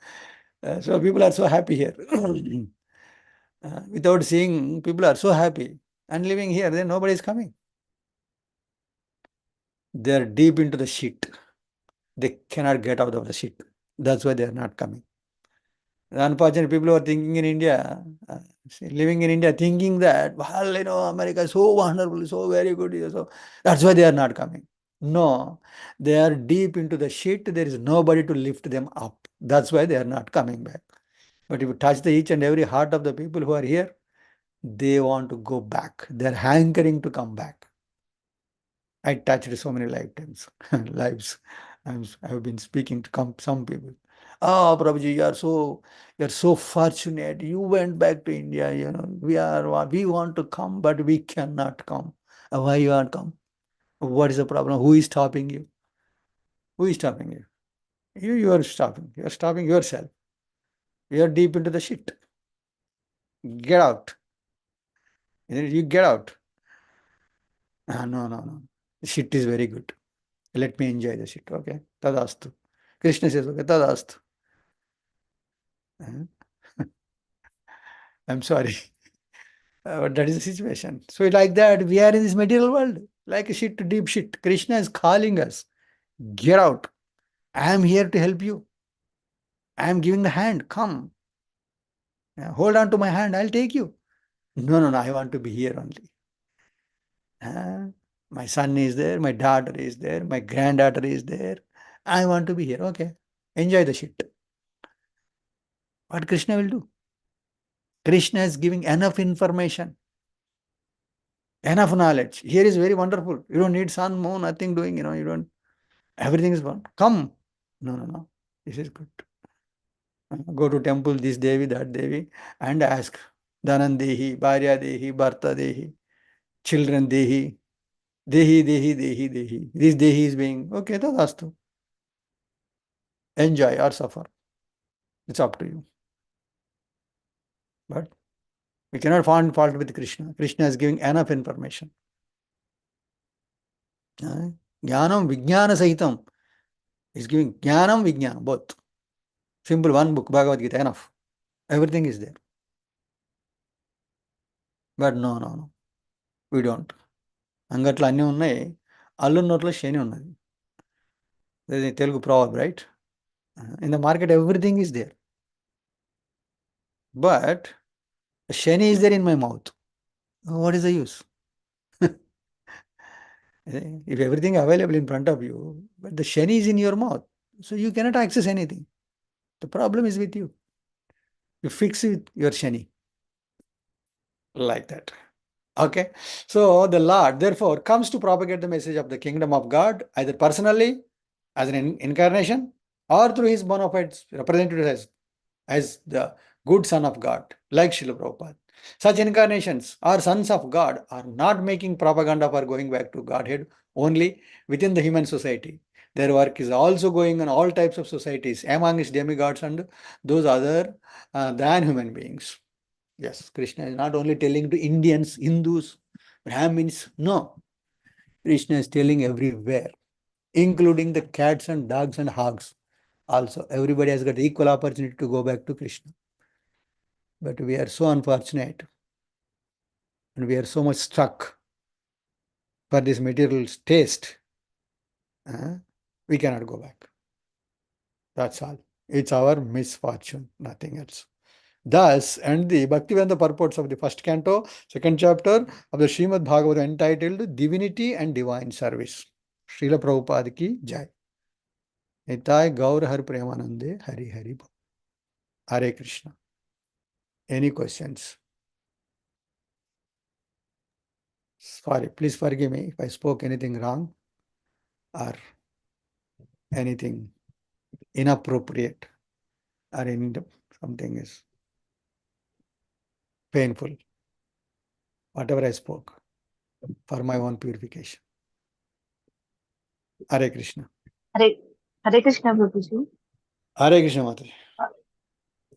So people are so happy here. Without seeing, people are so happy and living here. Then nobody is coming. They are deep into the shit. They cannot get out of the shit. That's why they are not coming. Unfortunately, people who are thinking in India, living in India, thinking that, well, America is so wonderful, so very good. So that's why they are not coming. No, they are deep into the shit. There is nobody to lift them up. That's why they are not coming back. But if you touch the each and every heart of the people who are here, they want to go back. They're hankering to come back. I touched so many lifetimes, lives. I've been speaking to some people. Oh, Prabhuji, you're so fortunate. You went back to India. We want to come, but we cannot come. Why you want to come? What is the problem? Who is stopping you? Who is stopping you? You are stopping. You are stopping yourself. You are deep into the shit. Get out. You get out. No, no, no. Shit is very good. Let me enjoy the shit. Okay. Tadastu. Krishna says, okay, tadastu. I'm sorry. But that is the situation. So like that, we are in this material world, like a shit, deep shit. Krishna is calling us. Get out. I am here to help you. I am giving the hand. Come. Hold on to my hand. I'll take you. No, no, no. I want to be here only. My son is there. My daughter is there. My granddaughter is there. I want to be here. Okay. Enjoy the shit. What Krishna will do? Krishna is giving enough information, enough knowledge. Here is very wonderful. You don't need sun, moon, nothing doing, you don't, everything is gone. Come. No, no, no. This is good. Go to temple, this Devi, that Devi, and ask. Dhanan Dehi, Bharya Dehi, Bharta Dehi, children Dehi, Dehi, Dehi, Dehi, Dehi. This Dehi is being, okay, that's to enjoy or suffer. It's up to you. But we cannot find fault with Krishna. Krishna is giving enough information. Jnanam Vijnana Sahitam. He's giving Jnanam Vijnanam, both. Simple one book, Bhagavad Gita, enough. Everything is there. But no, no, no. We don't. అంగట్లో అన్నీ ఉన్నాయి. అల్లు నోట్లో శని ఉన్నది. There's a Telugu proverb, right? In the market, everything is there. But Shani is there in my mouth. What is the use? If everything available in front of you, but the Shani is in your mouth, so you cannot access anything. The problem is with you. You fix it, your Shani. Like that. Okay. So the Lord, therefore, comes to propagate the message of the kingdom of God, either personally, as an incarnation, or through his bona fides represented as the good Son of God, like Srila Prabhupada. Such incarnations or sons of God are not making propaganda for going back to Godhead only within the human society. Their work is also going on all types of societies, among its demigods and those other than human beings. Yes, Krishna is not only telling to Indians, Hindus, Brahmins. No, Krishna is telling everywhere, including the cats and dogs and hogs. Also, everybody has got equal opportunity to go back to Krishna. But we are so unfortunate and we are so much stuck for this material taste. We cannot go back. That's all. It's our misfortune, nothing else. Thus, and the Bhaktivedanta purports of the first canto, second chapter of the Srimad Bhagavatam entitled Divinity and Divine Service. Srila Prabhupada ki Jai. Nitai Gaur Har Premanande Hari Hari Bol. Hare Krishna. Any questions? Sorry, please forgive me if I spoke anything wrong or anything inappropriate or something is painful. Whatever I spoke for my own purification. Hare Krishna. Hare, Hare Krishna, Prabhuji. Hare Krishna Mataji.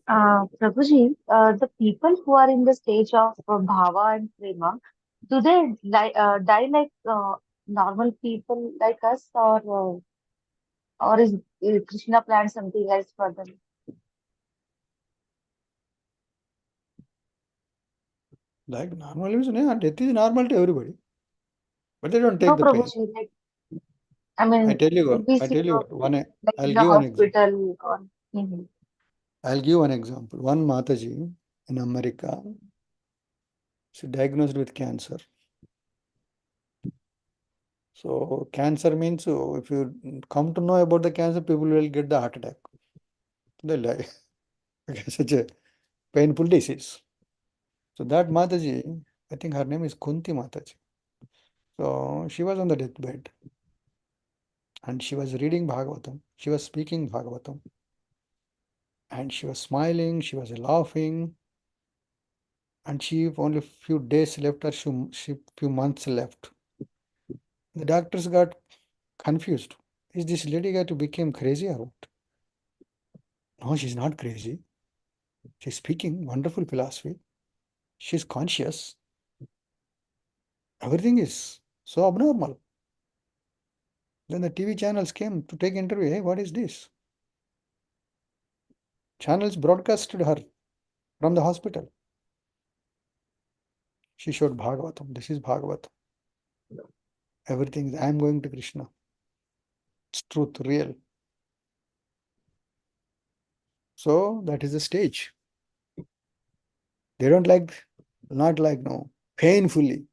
Prabhuji, the people who are in the stage of bhava and prema, do they die like normal people like us, or is Krishna planned something else for them? Like normal is, death is normal to everybody. But they don't take No, the pain. Prabhuji, like I mean, we I see tell you one, like I'll in the give one example. hospital or. Mhm. I'll give one example. One Mataji in America, she diagnosed with cancer. So cancer means if you come to know about the cancer, people will get the heart attack. They'll die. Because such a painful disease. So that Mataji, I think her name is Kunti Mataji. So she was on the deathbed and she was reading Bhagavatam. She was speaking Bhagavatam. And she was smiling, she was laughing, and she only few days left or she few months left. The doctors got confused. Is this lady going to become crazy or what? No, she's not crazy. She's speaking wonderful philosophy. She's conscious. Everything is so abnormal. Then the TV channels came to take interview. Hey, what is this? Channels broadcasted her from the hospital. She showed Bhagavatam. This is Bhagavatam. Everything. I am going to Krishna. It's truth, real. So that is the stage. They don't like, not like, no, painfully.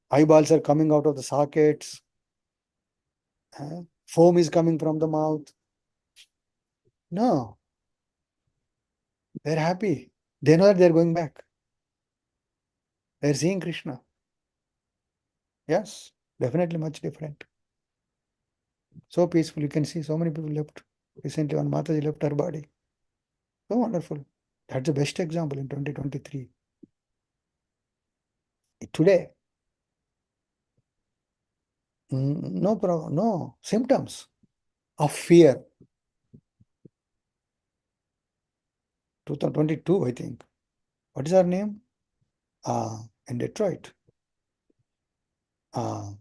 Eyeballs are coming out of the sockets. Foam is coming from the mouth. No, they're happy. They know that they're going back. They're seeing Krishna. Yes, definitely much different. So peaceful. You can see so many people left. Recently, one Mataji left her body. So wonderful. That's the best example in 2023. Today, no problem, no symptoms of fear. 2022, I think. What is her name? In Detroit. Forgot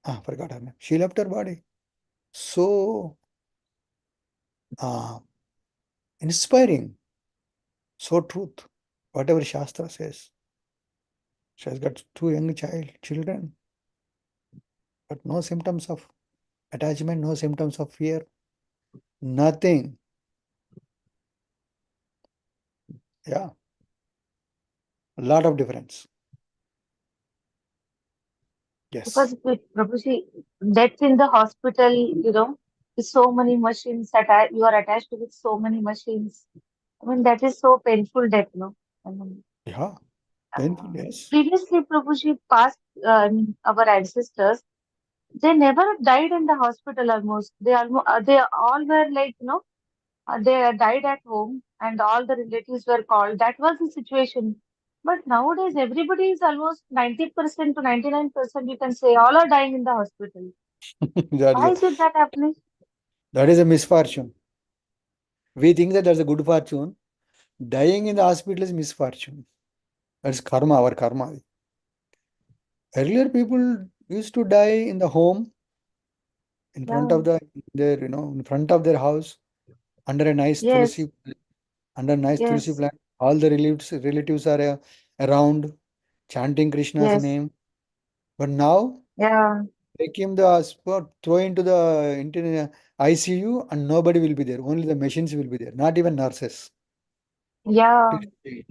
her name. She left her body. So inspiring. So truth. Whatever Shastra says. She has got two young children. but no symptoms of attachment, no symptoms of fear, nothing. Yeah, a lot of difference. Yes. Because with Prabhuji, death in the hospital, with so many machines you are attached with so many machines. I mean, that is so painful death, no? I mean, Yeah, painful, uh, yes. previously, Prabhuji, past our ancestors, they never died in the hospital almost. They all were like, they died at home and all the relatives were called. That was the situation. But nowadays, everybody is almost 90% to 99%, you can say, all are dying in the hospital. That is Why a, is it that happening? that is a misfortune. We think that that's a good fortune. Dying in the hospital is misfortune. That's karma, our karma. Earlier, people used to die in the home, in front Yeah. of in front of their house, under a nice Yes. tulsi, under nice tulsi Yes. plant. All the relatives are around, chanting Krishna's Yes. name. But now Yeah. take him the spot, throw into the ICU, and nobody will be there. Only the machines will be there. Not even nurses. Yeah.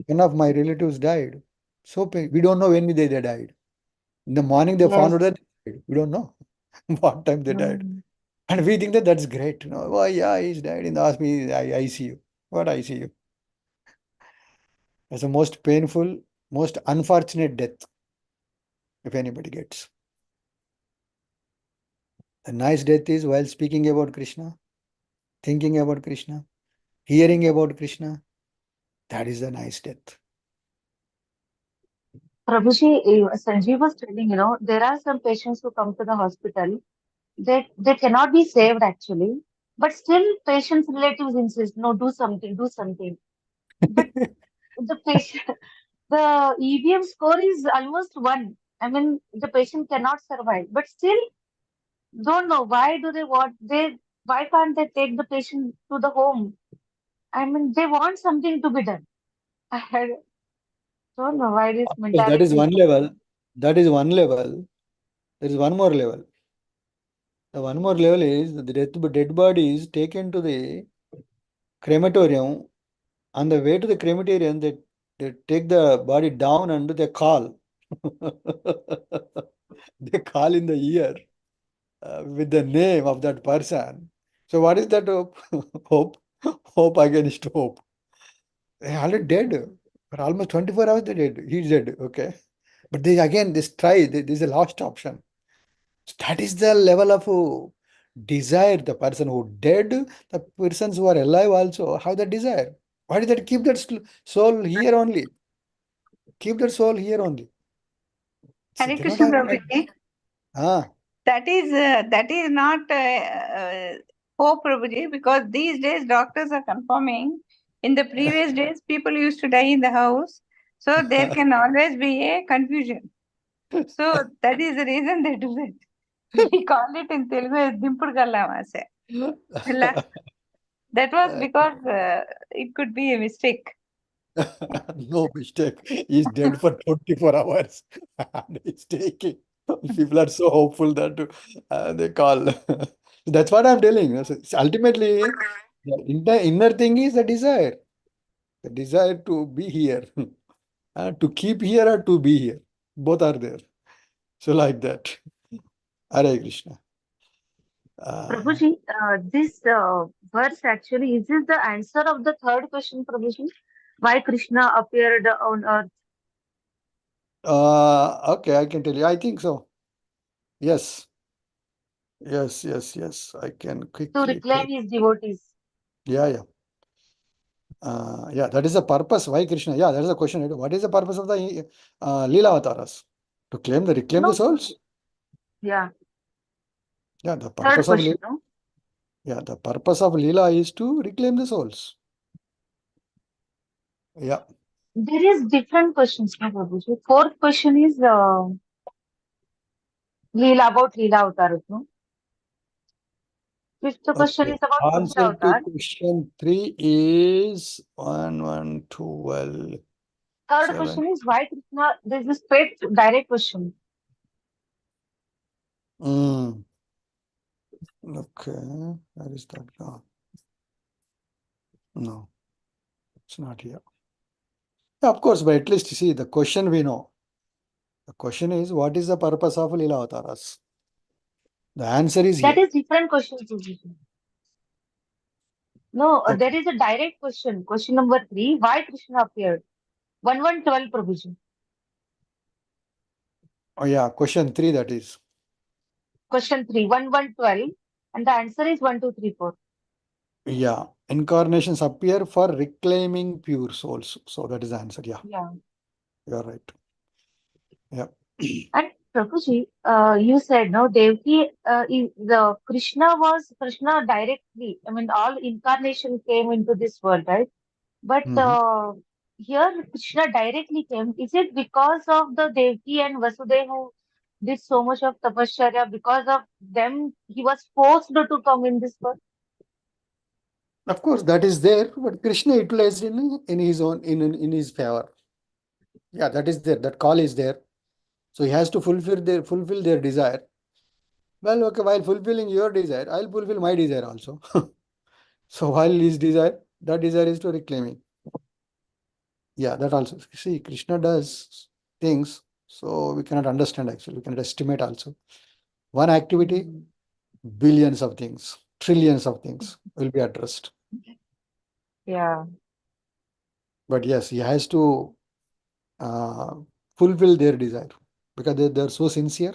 One of my relatives died. So we don't know when they died. In the morning they found out Yes. that they died. We don't know what time they died. Mm. And we think that that's great. Oh yeah, he's died in the hospital, ICU. What ICU? That's the most painful, most unfortunate death if anybody gets. The nice death is while speaking about Krishna, thinking about Krishna, hearing about Krishna. That is the nice death. Prabhuji, Sanjeev was telling, there are some patients who come to the hospital. They cannot be saved actually, but still patients' relatives insist, no, do something, do something. But the patient, the EVM score is almost one. I mean, the patient cannot survive, but still don't know why do they want why can't they take the patient to the home? I mean, they want something to be done. I don't know why this Of course, that is mentality. one level. That is one level. There is one more level. The one more level is the dead body is taken to the crematorium. On the way to the crematorium, they take the body down and they call. They call in the ear with the name of that person. So what is that hope? Hope, hope against hope. They are already dead. For almost 24 hours they dead. He's dead. Okay. But they again this try. This is the last option. So that is the level of desire. The person who dead, the persons who are alive also have the desire. Why did that keep that soul here only? Keep that soul here only. See, Hare they don't Krishna have any. Prabhuji. Ah, That is not hope, Prabhuji, because these days doctors are confirming. In the previous days, people used to die in the house, so there can always be a confusion. So that is the reason they do it. We call it in Telugu as Dimpudu Kallamase. That was because it could be a mistake. no mistake. He's dead for 24 hours. And he's taking. People are so hopeful that they call. That's what I'm telling you. So ultimately, the inner thing is the desire to be here, to keep here or to be here. Both are there. So like that. Hare Krishna. Uh, Prabhuji, this verse actually is this the answer of the third question, Prabhuji? Why Krishna appeared on earth okay, I can tell you. I think so. Yes. Yes, yes, yes. I can to quickly tell. reclaim his devotees? Yeah, yeah. Yeah, that is the purpose. Why Krishna? Yeah, that is the question. Right? What is the purpose of the Leela avatars? To reclaim the No. souls? Yeah. Yeah, the Third purpose of question, Leela. no? Yeah, the purpose of Leela is to reclaim the souls. Yeah. There is different questions, no, Prabhuji. Fourth question is Leela Avatar, no? Fifth question Okay. is about Purusa Answer to Avatar. question 3 is 1, 1, 12, Third 7. question is why Krishna, this is straight direct question. Mm. Okay, where is that gone? No, it's not here. Yeah, of course, but at least see the question we know. The question is, what is the purpose of Lila Avataras? The answer is That here. is different question, Prabhuji. No, Okay. there is a direct question. Question number 3. Why Krishna appeared? 1112 Prabhuji. Oh yeah, question 3 that is. Question 3. 1112. And the answer is 1234. Yeah, incarnations appear for reclaiming pure souls. So that is the answer. Yeah, Yeah. you are right. Yeah. And Prabhuji, you said no, Devaki, the Krishna directly. I mean, all incarnation came into this world, right? But Mhm. here Krishna directly came. Is it because of the Devaki and Vasudeva who did so much of tapasya? Because of them, he was forced to come in this world. Of course, that is there, but Krishna utilized in his own in his favor. Yeah, that is there. That call is there. So he has to fulfill their desire. Well, okay, while fulfilling your desire, I'll fulfill my desire also. So while his desire, that desire is to reclaiming. Yeah, that also. See, Krishna does things, so we cannot understand actually. We cannot estimate also. One activity, Mhm. billions of things, trillions of things will be addressed. Yeah. But yes, he has to uh, fulfill their desire because they're so sincere.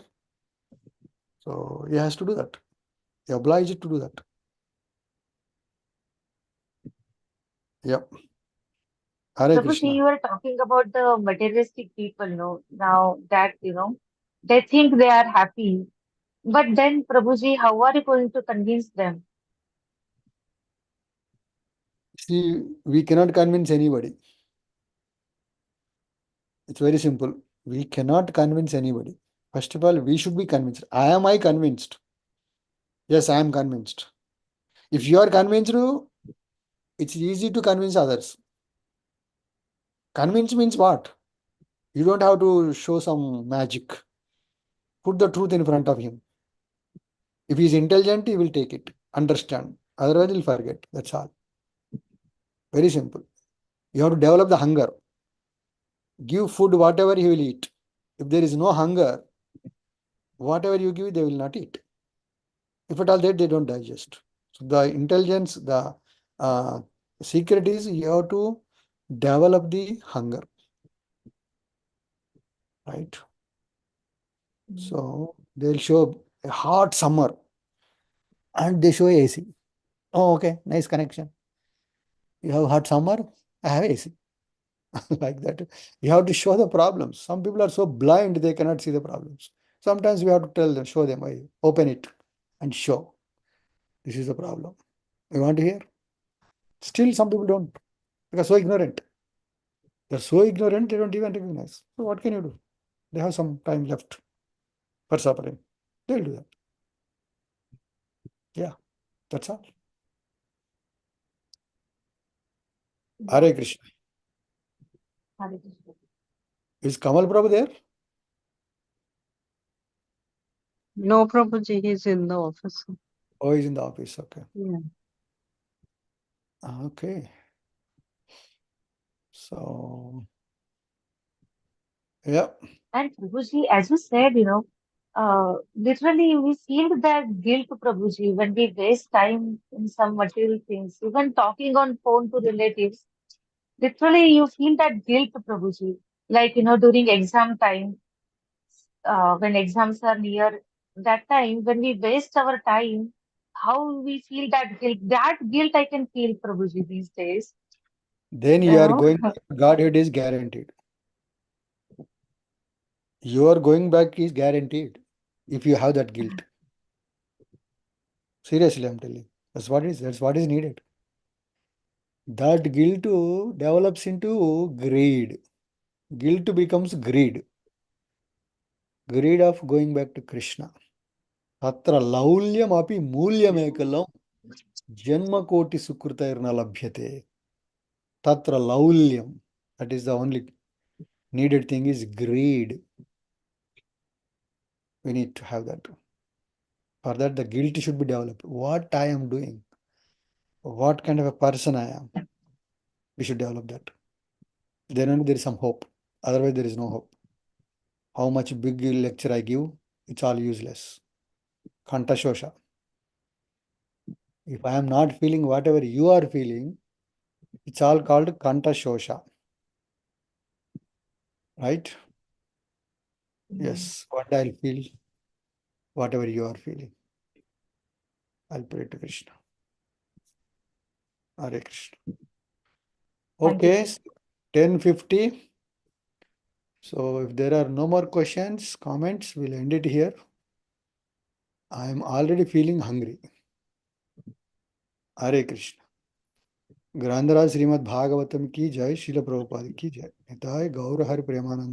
So he has to do that. He obliged to do that. Yep. Hare Prabhuji, Krishna. you were talking about the materialistic people, no? Now that, they think they are happy. But then, Prabhuji, how are you going to convince them? See, we cannot convince anybody. It's very simple. We cannot convince anybody. First of all, we should be convinced. Am I convinced? Yes, I am convinced. If you are convinced, it's easy to convince others. Convince means what? You don't have to show some magic. Put the truth in front of him. If he is intelligent, he will take it, understand. Otherwise, he'll forget. That's all. Very simple. You have to develop the hunger. Give food whatever he will eat. If there is no hunger, whatever you give, they will not eat. If at all that, they don't digest. So the intelligence, the uh, secret is you have to develop the hunger, right? So they'll show a hot summer and they show AC. Oh, okay, nice connection. You have hot summer, I have AC. Like that. You have to show the problems. Some people are so blind they cannot see the problems. Sometimes we have to tell them, show them, "Hey, open it and show. This is the problem." You want to hear? Still, some people don't because so ignorant. They're so ignorant they don't even recognize. So what can you do? They have some time left for suffering. They'll do that. Yeah, that's all. Yeah. Hare Krishna. Hare Krishna. Is Kamal Prabhu there? No, Prabhuji, he's in the office. Oh, he's in the office. Okay. Yeah. Okay. So, yeah. And Prabhuji, as you said, literally we feel that guilt, Prabhuji, when we waste time in some material things, even talking on phone to relatives, literally you feel that guilt, Prabhuji. Like, during exam time, when exams are near, that time, when we waste our time, how we feel that guilt. That guilt I can feel, Prabhuji, these days. Then You you are know? going, Godhead is guaranteed. Your going back is guaranteed if you have that guilt. Seriously, I'm telling. That's what is needed. That guilt develops into greed. Guilt becomes greed. Greed of going back to Krishna. Tatra laulyam api मूल्यमेकलं जन्मकोटि सुकृतैर्न labhyate. Tatra laulyam. That is the only needed thing is greed. We need to have that. For that, the guilt should be developed. What I am doing, what kind of a person I am, we should develop that. Then only there is some hope. Otherwise, there is no hope. How much big lecture I give, it's all useless. Kanta Shosha. If I am not feeling whatever you are feeling, it's all called Kanta Shosha. Right? Yes. What I'll feel, whatever you are feeling. I'll pray to Krishna. Hare Krishna. Thank you, Okay, sir. 10:50. So if there are no more questions, comments, we'll end it here. I am already feeling hungry. Hare Krishna. ग्रंथराज Shrimad Bhagavatam की जय, श्रील प्रभुपाद की जय। निताय गौर हरि प्रेमानंद।